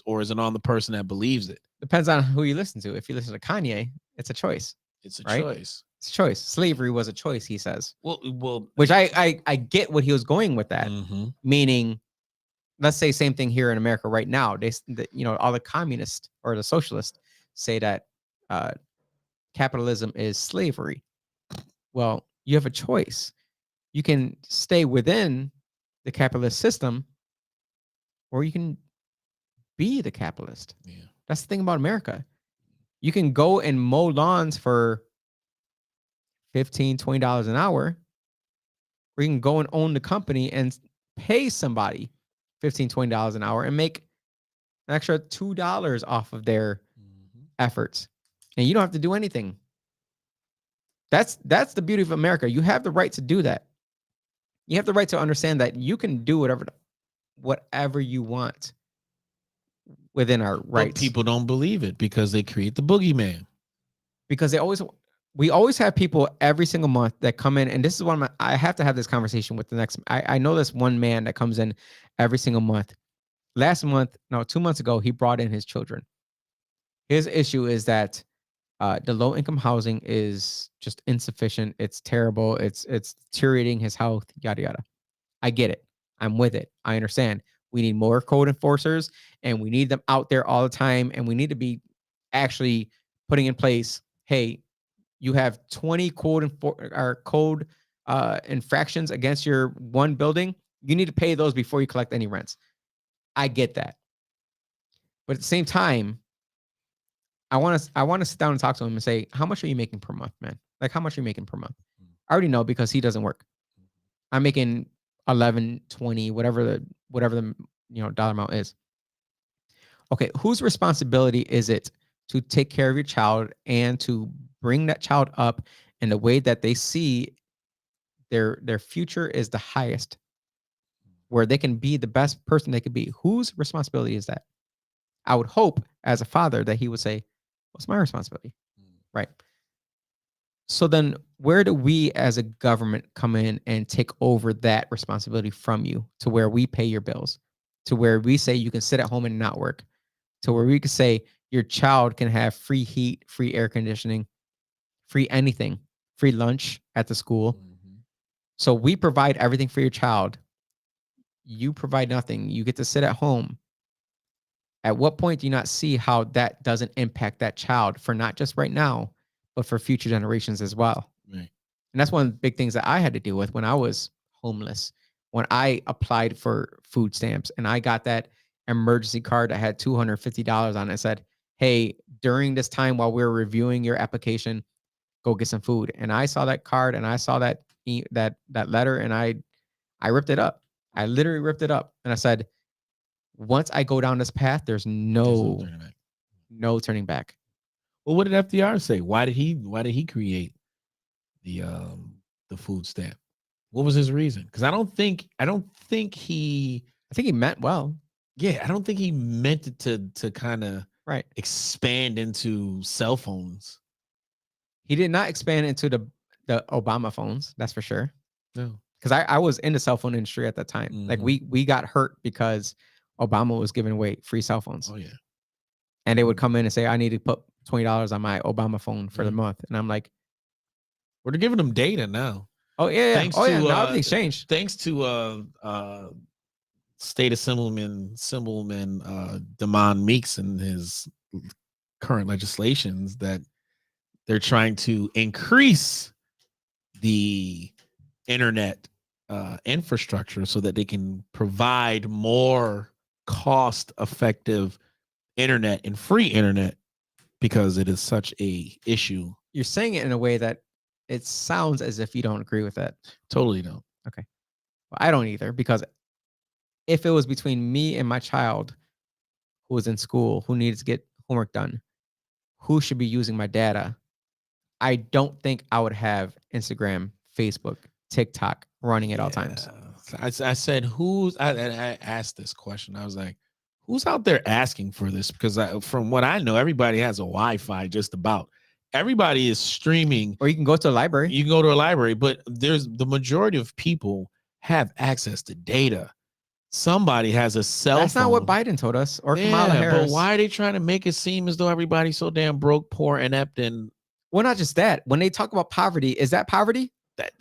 or is it on the person that believes it? Depends on who you listen to. If you listen to Kanye, it's a choice. It's a Right? choice. It's a choice. Slavery was a choice, he says. Well, Which I get what he was going with that. mhm. Meaning, let's say same thing here in America right now. All the communists or the socialists say that capitalism is slavery. Well, you have a choice. You can stay within the capitalist system, or you can be the capitalist. Yeah. That's the thing about America. You can go and mow lawns for $15, $20 an hour, or you can go and own the company and pay somebody $15, $20 an hour and make an extra $2 off of their efforts. And you don't have to do anything. That's the beauty of America. You have the right to do that. You have the right to understand that you can do whatever you want within our rights. But people don't believe it because they create the boogeyman. Because we always have people every single month that come in, and this is one of my, I have to have this conversation with the next, I know this one man that comes in every single month. Last month, no, 2 months ago, he brought in his children. His issue is that the low income housing is just insufficient. It's terrible. It's deteriorating his health, yada, yada. I get it. I'm with it. I understand. We need more code enforcers, and we need them out there all the time. And we need to be actually putting in place, hey, you have 20 code infractions against your one building. You need to pay those before you collect any rents. I get that. But at the same time, I want to sit down and talk to him and say, how much are you making per month, man? Like, how much are you making per month? I already know because he doesn't work. I'm making 11, 20, whatever the dollar amount is. Okay, whose responsibility is it to take care of your child and to bring that child up in the way that they see their future is the highest, where they can be the best person they could be? Whose responsibility is that? I would hope as a father that he would say, what's my responsibility? Right. So then where do we as a government come in and take over that responsibility from you, to where we pay your bills, to where we say you can sit at home and not work, to where we could say your child can have free heat, free air conditioning, free anything, free lunch at the school. So we provide everything for your child. You provide nothing. You get to sit at home. At what point do you not see how that doesn't impact that child for not just right now, but for future generations as well? Right. And that's one of the big things that I had to deal with when I was homeless, when I applied for food stamps and I got that emergency card that had $250 on it and said, hey, during this time while we're reviewing your application, go get some food. And I saw that card and I saw that letter, and I ripped it up. I literally ripped it up. And I said, once I go down this path, there's no turning back. Well, what did FDR say? Why did he create the food stamp? What was his reason? Because I don't think he meant well. Yeah, I don't think he meant it to kind of right expand into cell phones. He did not expand into the Obama phones, that's for sure. No. Because I was in the cell phone industry at that time. Mm-hmm. Like we got hurt because Obama was giving away free cell phones. Oh yeah. And they would come in and say, I need to put $20 on my Obama phone for the month. And I'm like, well, they're giving them data now. Oh yeah. Thanks to, now everything's changed. Thanks to State Assemblyman Damon Meeks and his current legislations that they're trying to increase the internet infrastructure so that they can provide more cost-effective internet and free internet, because it is such a issue. You're saying it in a way that it sounds as if you don't agree with that. Totally don't. Okay. Well, I don't either, because if it was between me and my child who was in school, who needed to get homework done, who should be using my data, I don't think I would have Instagram, Facebook, TikTok running at all times. I said, I asked this question. I was like, who's out there asking for this? Because from what I know, everybody has a Wi-Fi, just about. Everybody is streaming. Or you can go to a library. You can go to a library, but there's the majority of people have access to data. Somebody has a cell phone. That's not what Biden told us, or Kamala Harris. But why are they trying to make it seem as though everybody's so damn broke, poor, inept, and well, not just that. When they talk about poverty, is that poverty?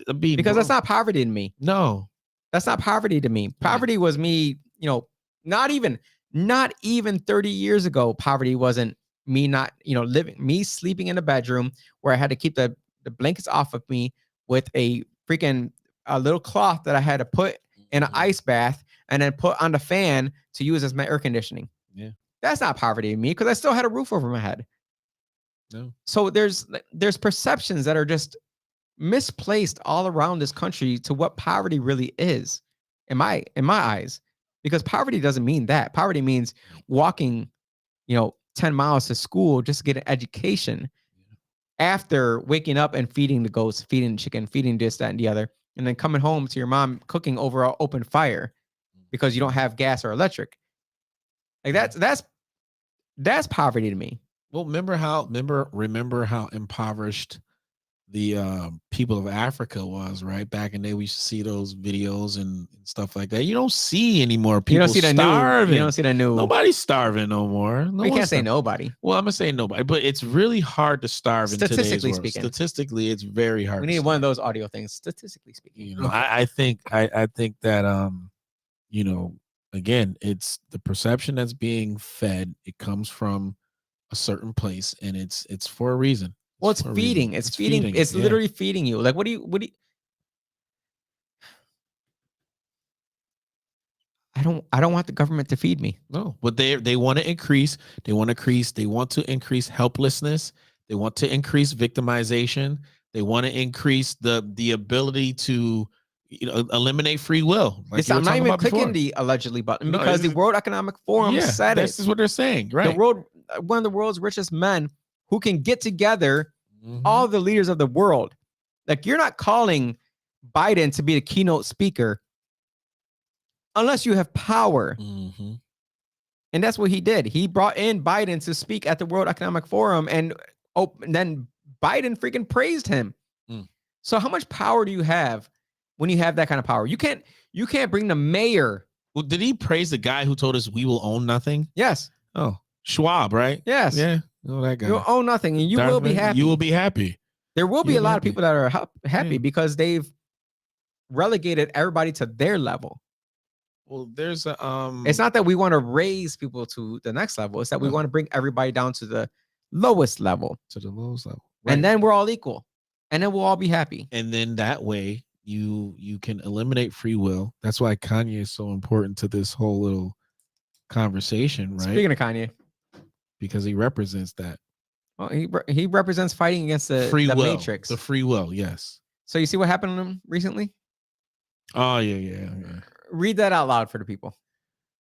Because that's not poverty to me. No, that's not poverty to me. Poverty was me, not even 30 years ago. Poverty wasn't me not, me sleeping in a bedroom where I had to keep the blankets off of me with a little cloth that I had to put in an ice bath and then put on the fan to use as my air conditioning. Yeah. That's not poverty to me, because I still had a roof over my head. No. So there's perceptions that are just misplaced all around this country to what poverty really is in my eyes, because poverty doesn't mean that. Poverty means walking, 10 miles to school just to get an education after waking up and feeding the goats, feeding the chicken, feeding this, that, and the other, and then coming home to your mom cooking over an open fire because you don't have gas or electric. Like that's poverty to me. Well, remember how impoverished people of Africa was, right? Back in the day, we used to see those videos and stuff like that. You don't see anymore. You People don't see the starving. new. You don't see the new. Nobody's starving no more. No We can't one's say starving. nobody. Well, I'm gonna say nobody, but it's really hard to starve in today's Statistically world. speaking. Statistically, it's very hard. We to need one of starve. those audio things. Statistically speaking, You know, I think that you know, again, it's the perception that's being fed. It comes from a certain place, and it's for a reason. well, it's for a reason. feeding. It's feeding. it, It's yeah. literally feeding you. Like, what do you? I don't want the government to feed me. No, but they want to increase. They want to increase helplessness. They want to increase victimization. They want to increase the ability to eliminate free will. Like I'm not even clicking the allegedly button No, because the it's- World Economic Forum said this it. is what they're saying, right? One of the world's richest men who can get together Mhm. all the leaders of the world. Like, you're not calling Biden to be the keynote speaker unless you have power. Mhm. And that's what he did. He brought in Biden to speak at the World Economic Forum, and then Biden freaking praised him. Mm. So how much power do you have when you have that kind of power? You can't bring the mayor. Well, did he praise the guy who told us we will own nothing? Yes. Oh, Schwab, right? Yes. Yeah. Oh, that guy. You'll own nothing, and you Darth will be Vader, happy. You will be happy. There will be You'll a lot be of people that are happy Yeah. because they've relegated everybody to their level. Well, there's a It's not that we want to raise people to the next level. It's that we No. want to bring everybody down to the lowest level. to the lowest level, And then we're all equal. And then we'll all be happy. and then that way you can eliminate free will. That's why Kanye is so important to this whole little conversation, right? Speaking of Kanye, Because he represents that well, he represents fighting against the will, Matrix. the free will. Yes. So you see what happened to him recently? Oh yeah. Read that out loud for the people.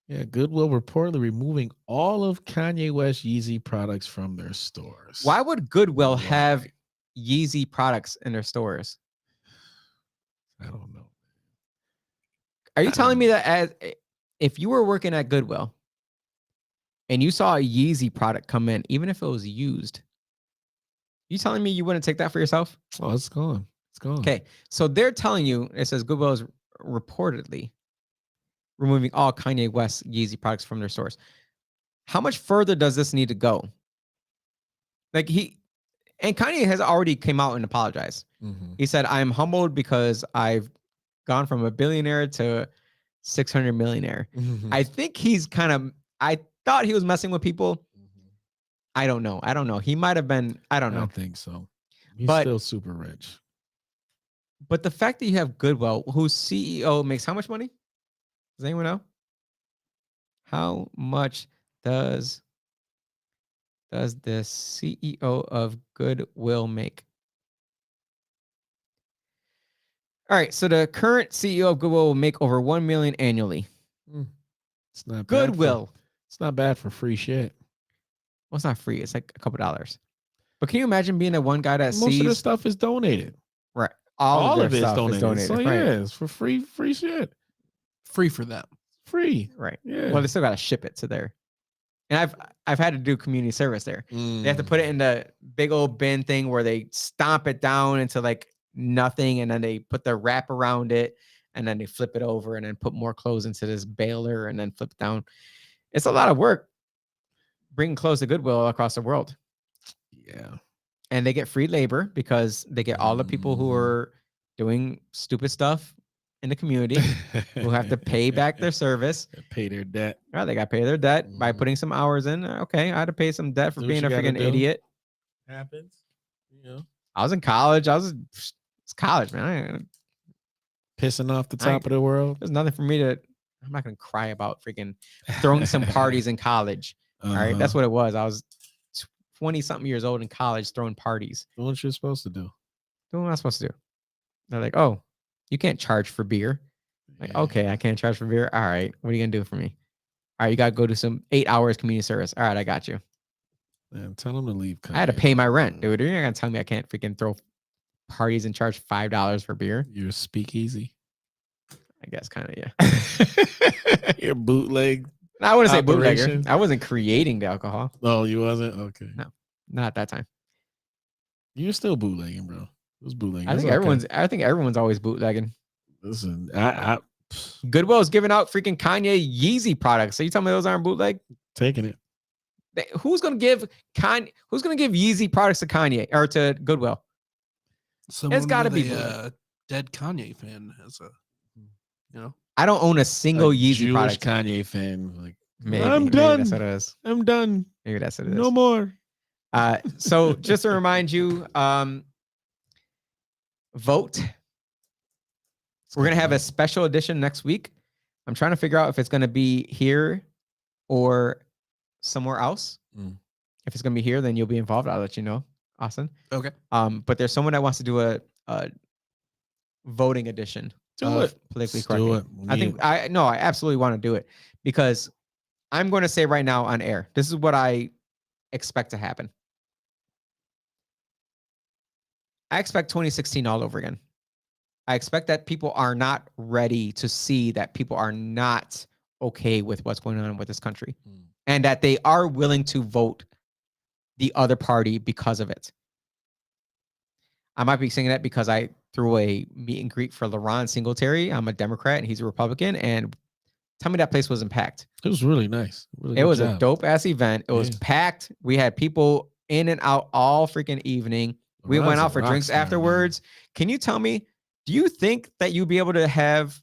Yeah, Goodwill reportedly removing all of Kanye West Yeezy products from their stores. Why would Goodwill Why? have Yeezy products in their stores? I don't know. Are you telling me that if you were working at Goodwill and you saw a Yeezy product come in, even if it was used, you telling me you wouldn't take that for yourself? Oh, it's gone. It's gone. Okay, so they're telling you, it says Goodwill is reportedly removing all Kanye West Yeezy products from their stores. How much further does this need to go? Like, Kanye has already came out and apologized. Mhm. He said, I'm humbled because I've gone from a billionaire to 600 millionaire. Mhm. I think he's I thought he was messing with people. Mhm. I don't know. He might have been, I I don't know. don't think so. He's But- still super rich. But the fact that you have Goodwill, whose CEO makes how much money? Does anyone know? How much does the CEO of Goodwill make? All right, so the current CEO of Goodwill will make over 1 million annually. It's not bad Goodwill. it's not bad for free shit. Well, it's not free. It's like a couple dollars. But can you imagine being the one guy that Most of the sees stuff is donated. right? All of it their is stuff donated. is donated. So right? yeah, it's for free shit. Free for them. Free. Right. Yeah. Well, they still got to ship it to there. And I've had to do community service there. They have to put it in the big old bin thing where they stomp it down into like nothing, and then they put their wrap around it, and then they flip it over, and then put more clothes into this baler, and then flip it down. It's a lot of work bringing clothes to Goodwill across the world, Yeah. and they get free labor because they get all the people who are doing stupid stuff in the community who have to pay back their service. Pay their debt. Right, they got to pay their debt by Mhm. putting some hours in. Okay, I had to pay some debt for Do what being you a gotta freaking do. idiot. Happens. You know. I was in college. It's college, man. Pissing off the I- top of the world. There's nothing for me to. I'm not gonna cry about freaking throwing some parties in college. All right, that's Uh-huh. what it was. I was 20 something years old in college throwing parties. What you're supposed to do. What am I supposed to do? They're like, oh, you can't charge for beer. Like, Yeah. okay, I can't charge for beer. All right, what are you gonna do for me? All right, you gotta go do some 8 hours community service. All right, I got you. Man, tell them to leave. I had to Kanye pay my alone. rent, dude. You're not gonna tell me I can't freaking throw parties and charge $5 for beer. You're a speakeasy. I guess kind of, yeah. You're bootleg. I wouldn't say bootlegger. Operation. I wasn't creating the alcohol. Oh, you wasn't? Okay. No. Not at that time. You're still bootlegging, bro. was bootlegging. I It's think okay. everyone's always bootlegging. Listen. I Goodwill's giving out freaking Kanye Yeezy products. So you tell me those aren't bootleg? taking it. Who's gonna give Yeezy products to Kanye or to Goodwill? Someone gotta with be a bootleg. dead Kanye fan has a, you know. I don't own a single A Yeezy Jewish product. Kanye fan. Like, Maybe I'm maybe done. that's what it is. I'm done. Maybe that's what it is. No more. So just to remind you, vote. We're gonna have a special edition next week. I'm trying to figure out if it's gonna be here or somewhere else. Mm. If it's gonna be here, then you'll be involved. I'll let you know, Austin. Okay. But there's someone that wants to do a voting edition Do of it. politically Let's correct. do Game. it. I absolutely want to do it because I'm going to say right now on air, this is what I expect to happen. I expect 2016 all over again. I expect that people are not ready to see that people are not okay with what's going on with this country and that they are willing to vote the other party because of it. I might be saying that because I threw a meet and greet for LaRon Singletary. I'm a Democrat and he's a Republican. And tell me that place wasn't packed. It was really nice. Really It good was job. a dope ass event. It was Yeah. packed. We had people in and out all freaking evening. We LaRon's went a out for rock drinks star, man. afterwards. Can you tell me, do you think that you'd be able to have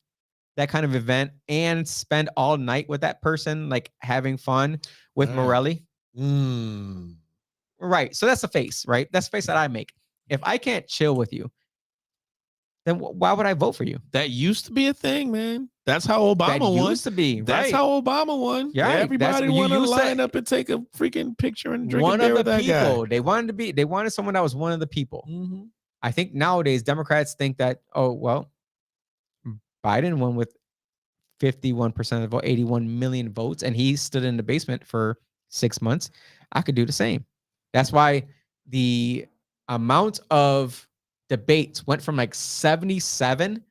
that kind of event and spend all night with that person, like having fun with Right. Morelli? Mm. Right. So that's the face, right? That's the face that I make. If I can't chill with you, then why would I vote for you? That used to be a thing, man. That's how Obama That won. used to be. That's right. how Obama won. Yeah, right. Everybody You wanted to used to- line up and take a freaking picture and drink one a beer of with the that people. guy. They wanted someone that was one of the people. Mm-hmm. I think nowadays Democrats think that, oh, well, Biden won with 51% of the vote, 81 million votes, and he stood in the basement for 6 months. I could do the same. That's why the amount of debates went from like 77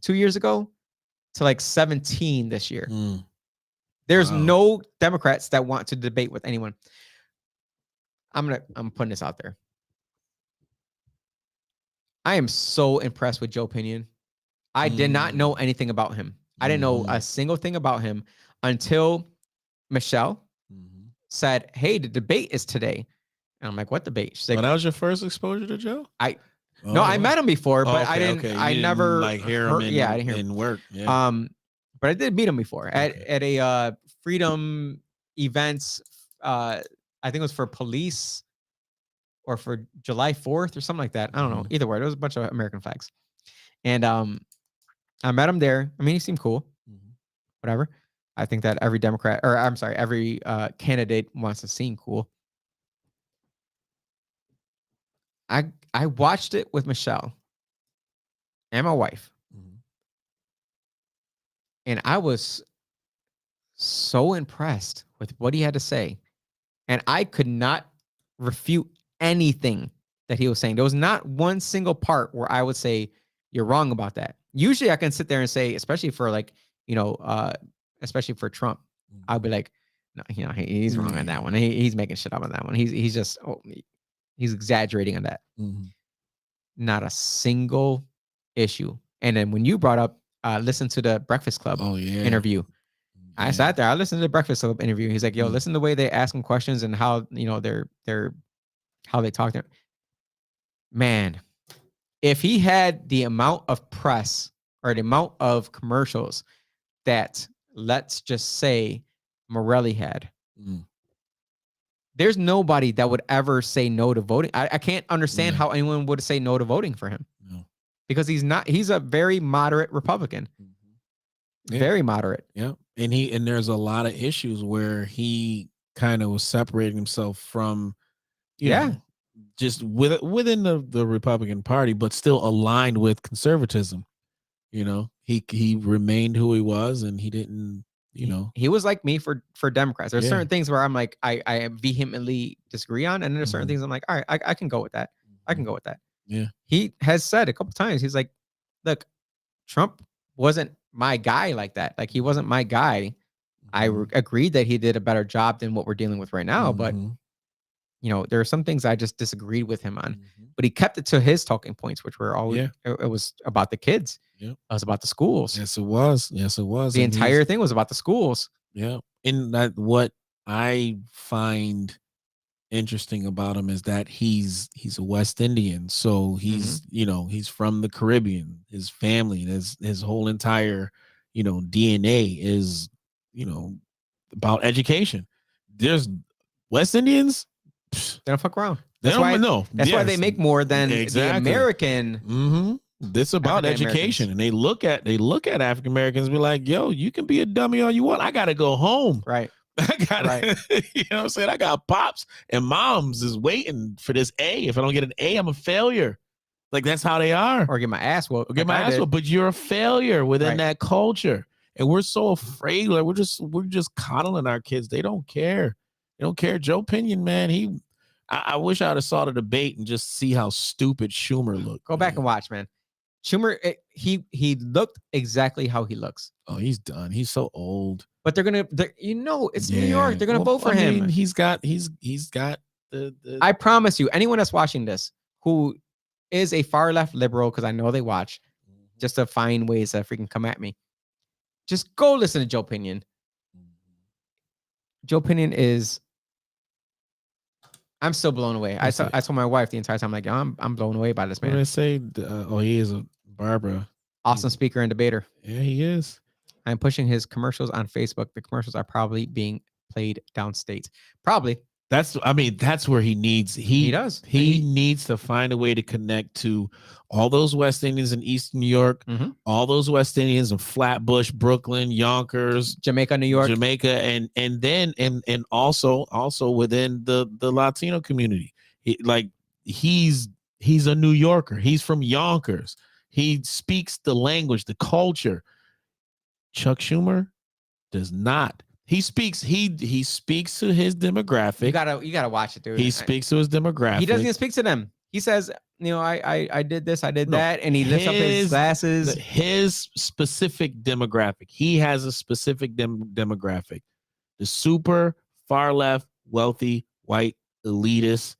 2 years ago to like 17 this year. There's Wow. no Democrats that want to debate with anyone. I'm putting this out there. I am so impressed with Joe Pinion. I did not know anything about him. I didn't know a single thing about him until Michelle said, "Hey, the debate is today." And I'm like, "What debate?" She's like, That was your first exposure to Joe? "No, I met him before, but I okay, didn't. okay. You I didn't, never like hear him heard- in, yeah, I didn't hear him. in work. Yeah. But I did meet him before Okay. at a freedom events. I think it was for police or for July 4th or something like that. I don't know. Either way, there was a bunch of American flags, and I met him there. I mean, he seemed cool. Whatever. I think that every Democrat, or I'm sorry, every candidate wants to seem cool. I watched it with Michelle and my wife, and I was so impressed with what he had to say, and I could not refute anything that he was saying. There was not one single part where I would say you're wrong about that. Usually, I can sit there and say, especially for like, especially for Trump, I'll be like, no, he's wrong on that one. He's making shit up on that one. He's just he's exaggerating on that. Not a single issue. And then when you brought up listen to the Breakfast Club interview, I sat there. I listened to the Breakfast Club interview. He's like, "Yo, listen to the way they ask him questions and how they're how they talk to him." Man, if he had the amount of press or the amount of commercials that, let's just say, Morelli had, there's nobody that would ever say no to voting. I can't understand how anyone would say no to voting for him. No. Because he's a very moderate Republican. Yeah. Very moderate. Yeah. And there's a lot of issues where he kind of was separating himself from, you know, just within the Republican Party, but still aligned with conservatism. You know, he remained who he was, and he didn't, he was like me for Democrats. There's Yeah. certain things where I'm like, I vehemently disagree on, and then there's certain things I'm like, all right, I can go with that. I can go with that. Yeah. He has said a couple times, he's like, look, Trump wasn't my guy like that. Like, he wasn't my guy. I agreed that he did a better job than what we're dealing with right now, but there are some things I just disagreed with him on, Mhm. but he kept it to his talking points, which were always, Yeah. it was about the kids. Yep. It was about the schools. Yes, it was. Yes, it was. The And he's- entire thing was about the schools. Yeah. And that what I find interesting about him is that he's a West Indian. So he's, he's from the Caribbean. His family, his whole entire, DNA is, about education. There's West Indians, psh, They don't fuck around. they That's don't why. know. That's why they Yes. make more than Exactly. the American. Mm-hmm. This about African education, and they look at African Americans and be like, "Yo, you can be a dummy all you want. I gotta go home. Right. I got you know what I'm saying? I got pops and moms is waiting for this A. If I don't get an A, I'm a failure. Like that's how they are. Or get my ass whooped. Or get like my I ass did. whooped, but you're a failure within Right. that culture. And we're so afraid. Like we're just coddling our kids. They don't care. They don't care. Joe Pinion, man, I wish I'd have saw the debate and just see how stupid Schumer looked. Go back and watch, man. Schumer, he looked exactly how he looks. Oh, he's done. He's so old. But it's New Yeah. York. They're gonna Well, vote for I him. mean, he's got the I promise you, anyone that's watching this who is a far left liberal, because I know they watch, just to find ways to freaking come at me, just go listen to Joe Pinion. Joe Pinion is. I'm still blown away. I told my wife the entire time, like, I'm blown away by this What did man. I say? He is a Barbara. Awesome speaker and debater. Yeah, he is. I'm pushing his commercials on Facebook. The commercials are probably being played downstate. Probably. That's where he needs. He does. He needs to find a way to connect to all those West Indians in Eastern New York, Mhm. all those West Indians in Flatbush, Brooklyn, Yonkers, Jamaica, New York. Jamaica, and then also within the Latino community. He's a New Yorker. He's from Yonkers. He speaks the language, the culture. Chuck Schumer does not. He speaks to his demographic. You gotta watch it, dude. He speaks to his demographic. He doesn't even speak to them. He says, I did this, I did No, that, and he lifts up his glasses. His specific demographic. He has a specific demographic. The super far left, wealthy, white, elitist,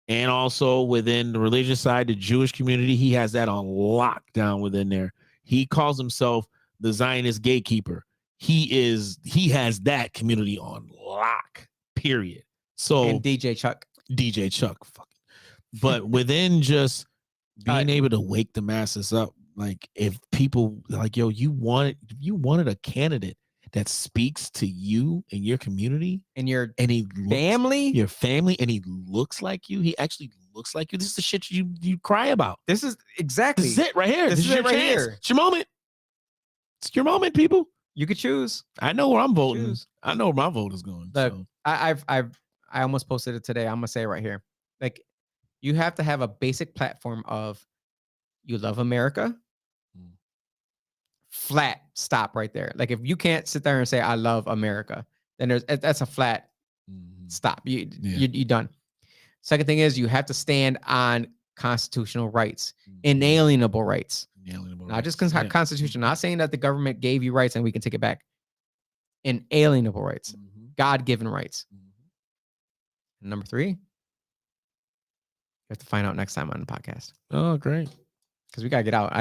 and also within the religious side, the Jewish community. He has that on lockdown within there. He calls himself the Zionist gatekeeper. He has that community on lock, period. So And DJ Chuck. fucking. But within just being able to wake the masses up, like if people like, yo, you wanted a candidate that speaks to you and your community And your and he family. your family, and he looks like you. He actually looks like you. This is the shit you cry about. This is exactly. This is it right here. This This is is it your right chance. here. It's your moment. It's your moment, people. You could choose. I know where I'm voting. Choose. I know where my vote is going. Look, So. I almost posted it today. I'm gonna say it right here. Like, you have to have a basic platform of you love America. Flat stop right there. Like, if you can't sit there and say I love America, then that's a flat stop. You done. Second thing is you have to stand on constitutional rights, inalienable rights. Not just Constitution. Not saying that the government gave you rights and we can take it back. Inalienable rights, God-given rights. Number 3, you have to find out next time on the podcast Oh, great. because we gotta get out.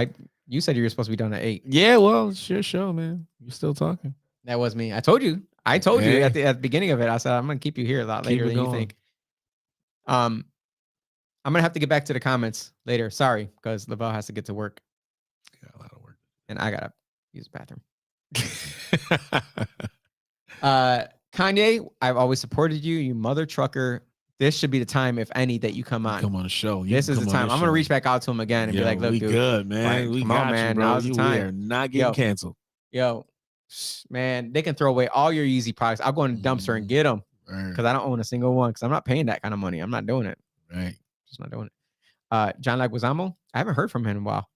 You said you were supposed to be done at 8. Yeah, well, it's your show, man. You're still talking. That was me. I told you. I told you Hey. at the beginning of it. I said I'm gonna keep you here a lot Keep later it than you going. think. I'm gonna have to get back to the comments later. Sorry, because Lavelle has to get to work Got a lot of work. and I gotta use the bathroom. Kanye, I've always supported you, you mother trucker. This should be the time, if any, that you come on. Come on the show. You This can is the come on time. this I'm gonna show. reach back out to him again and Yo, be like, look, we dude, good, man. Right, We come got on, man. you, bro. Now's the We time. are not getting Yo. canceled. yo, man, they can throw away all your Yeezy products. I'll go in the dumpster and get them Right. because I don't own a single one because I'm not paying that kind of money. I'm not doing it. Right. Just not doing it. John Leguizamo, I haven't heard from him in a while.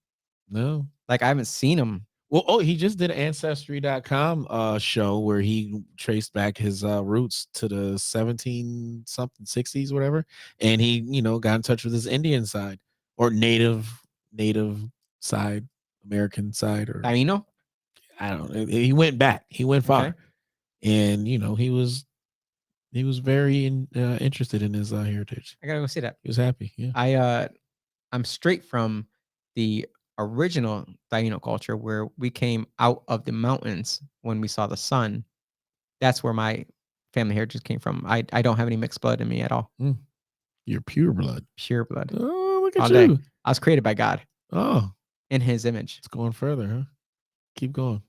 No. Like, I haven't seen him. Well, he just did an Ancestry.com show where he traced back his roots to the 17 something 60s, whatever. And he, got in touch with his Indian side or native side, American side, or Taino? I don't know. He went back. He went far. Okay. And he was He was very interested in his heritage. I gotta go see that. He was happy. Yeah. I'm straight from the original Taino culture where we came out of the mountains when we saw the sun. That's where my family heritage came from. I don't have any mixed blood in me at all. You're pure blood. Pure blood. Oh, look All at day. you. I was created by God Oh, in his image. it's going further, huh? Keep going.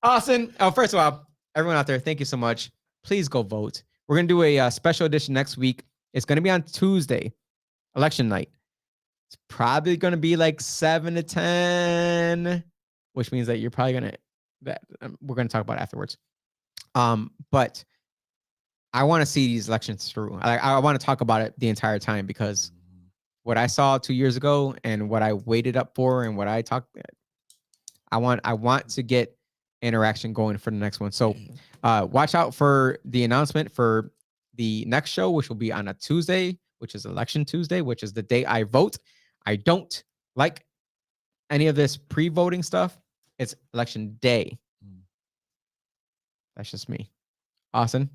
Austin. Oh, first of all, everyone out there, thank you so much. Please go vote. We're going to do a special edition next week. It's going to be on Tuesday, election night. It's probably going to be like 7 to 10, which means that you're probably going to, we're going to talk about it afterwards. But I want to see these elections through. I want to talk about it the entire time because what I saw 2 years ago and what I waited up for and what I talked, I want to get interaction going for the next one. So watch out for the announcement for the next show, which will be on a Tuesday, which is Election Tuesday, which is the day I vote. I don't like any of this pre-voting stuff. It's election day. That's just me. Austin,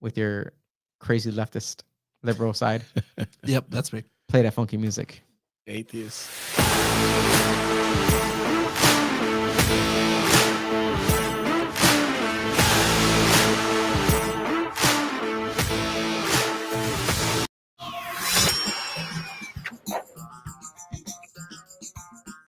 with your crazy leftist liberal side, Yep, that's me. play that funky music. Atheist.